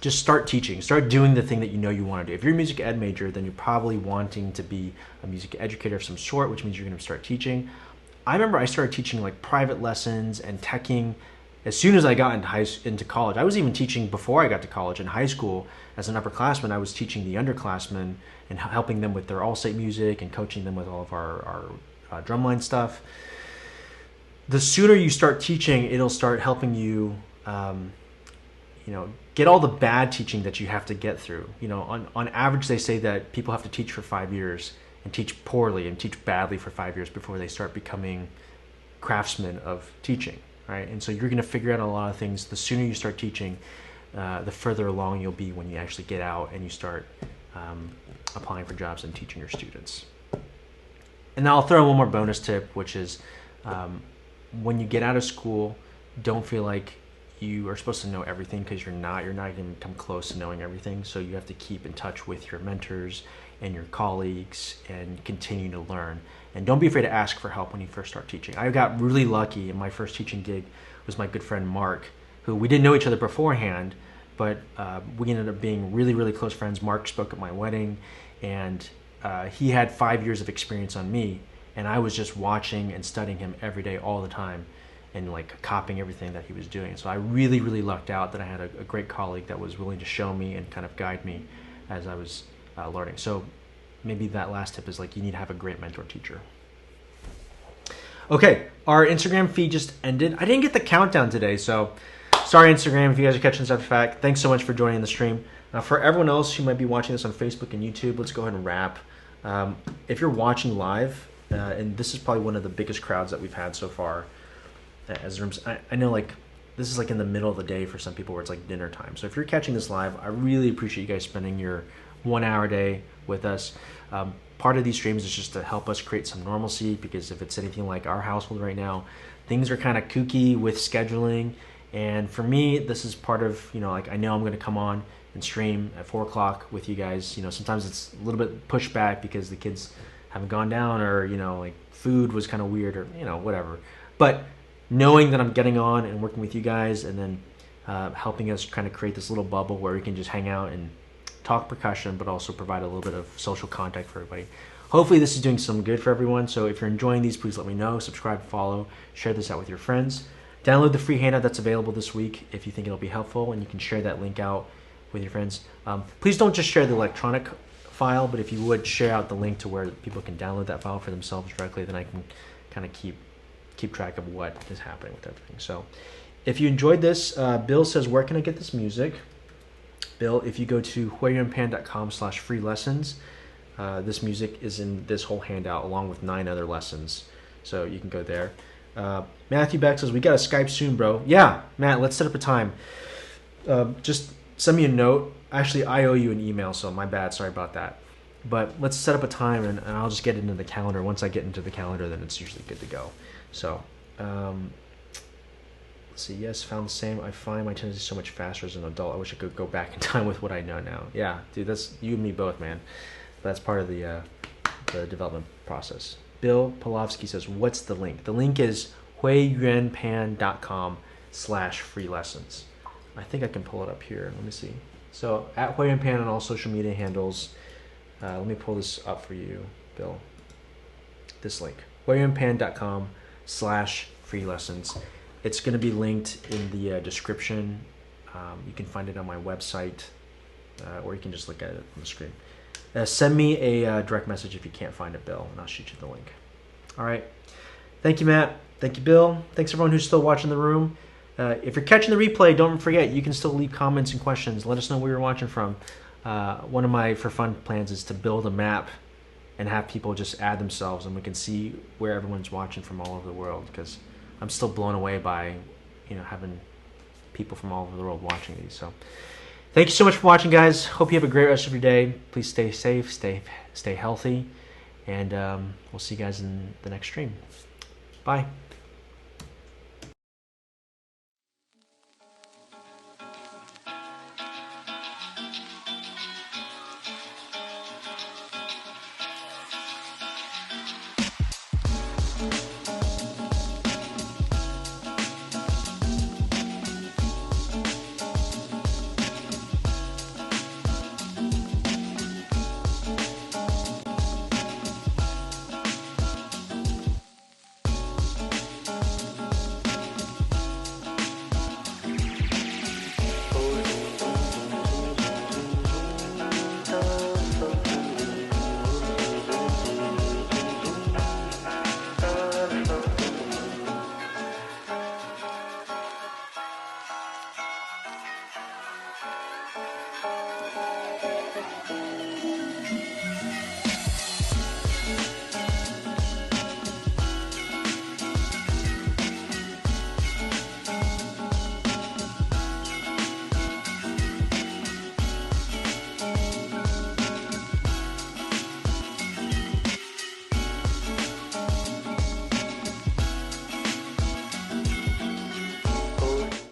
Speaker 1: just start teaching. Start doing the thing that you know you want to do. If you're a music ed major, then you're probably wanting to be a music educator of some sort, which means you're going to start teaching. I remember I started teaching like private lessons and teching as soon as I got into college. I was even teaching before I got to college. In high school, as an upperclassman, I was teaching the underclassmen and helping them with their all-state music and coaching them with all of our drumline stuff. The sooner you start teaching, it'll start helping you, get all the bad teaching that you have to get through. You know, on average, they say that people have to teach for 5 years and teach poorly and teach badly for 5 years before they start becoming craftsmen of teaching, right? And so you're going to figure out a lot of things. The sooner you start teaching, the further along you'll be when you actually get out and you start applying for jobs and teaching your students. And I'll throw in one more bonus tip, which is when you get out of school, don't feel like you are supposed to know everything, because you're not. You're not going to come close to knowing everything. So you have to keep in touch with your mentors and your colleagues and continue to learn. And don't be afraid to ask for help when you first start teaching. I got really lucky, and my first teaching gig was my good friend Mark, who we didn't know each other beforehand, but we ended up being really, really close friends. Mark spoke at my wedding, and he had 5 years of experience on me, and I was just watching and studying him every day, all the time, and like copying everything that he was doing. So I really, really lucked out that I had a great colleague that was willing to show me and kind of guide me as I was learning. So maybe that last tip is like you need to have a great mentor teacher. Okay, our Instagram feed just ended. I didn't get the countdown today, so Sorry, Instagram, if you guys are catching this after the fact. Thanks so much for joining the stream. For everyone else who might be watching this on Facebook and YouTube, let's go ahead and wrap. If you're watching live, and this is probably one of the biggest crowds that we've had so far as rooms. I know like this is like in the middle of the day for some people where it's like dinner time. So if you're catching this live, I really appreciate you guys spending your 1 hour day with us. Part of these streams is just to help us create some normalcy, because if it's anything like our household right now, things are kind of kooky with scheduling. And for me, this is part of, like I know I'm going to come on and stream at 4 o'clock with you guys. Sometimes it's a little bit pushed back because the kids haven't gone down, or, like food was kind of weird, or, whatever. But knowing that I'm getting on and working with you guys, and then helping us kind of create this little bubble where we can just hang out and talk percussion, but also provide a little bit of social contact for everybody. Hopefully this is doing some good for everyone. So if you're enjoying these, please let me know. Subscribe, follow, share this out with your friends. Download the free handout that's available this week if you think it'll be helpful, and you can share that link out with your friends. Please don't just share the electronic file, but if you would, share out the link to where people can download that file for themselves directly, then I can kind of keep track of what is happening with everything. So if you enjoyed this, Bill says, where can I get this music? Bill, if you go to huei-yuan.com/free lessons, this music is in this whole handout along with 9 other lessons. So you can go there. Matthew Beck says, we got a Skype soon, bro. Yeah, Matt, let's set up a time. Just send me a note. Actually, I owe you an email, so my bad. Sorry about that. But let's set up a time, and I'll just get into the calendar. Once I get into the calendar, then it's usually good to go. So, let's see. Yes, found the same. I find my tendency so much faster as an adult. I wish I could go back in time with what I know now. Yeah, dude, that's you and me both, man. That's part of the development process. Bill Polovsky says, what's the link? The link is huei-yuan.com/free lessons. I think I can pull it up here. Let me see. So at Huei-Yuan on all social media handles. Let me pull this up for you, Bill. This link, huei-yuan.com/free lessons. It's going to be linked in the description. You can find it on my website, or you can just look at it on the screen. Send me a direct message if you can't find it, Bill, and I'll shoot you the link. All right. Thank you, Matt. Thank you, Bill. Thanks, everyone who's still watching the room. If you're catching the replay, don't forget, you can still leave comments and questions. Let us know where you're watching from. One of my for fun plans is to build a map and have people just add themselves, and we can see where everyone's watching from all over the world, because I'm still blown away by having people from all over the world watching these. So thank you so much for watching, guys. Hope you have a great rest of your day. Please stay safe, stay healthy, and we'll see you guys in the next stream. Bye.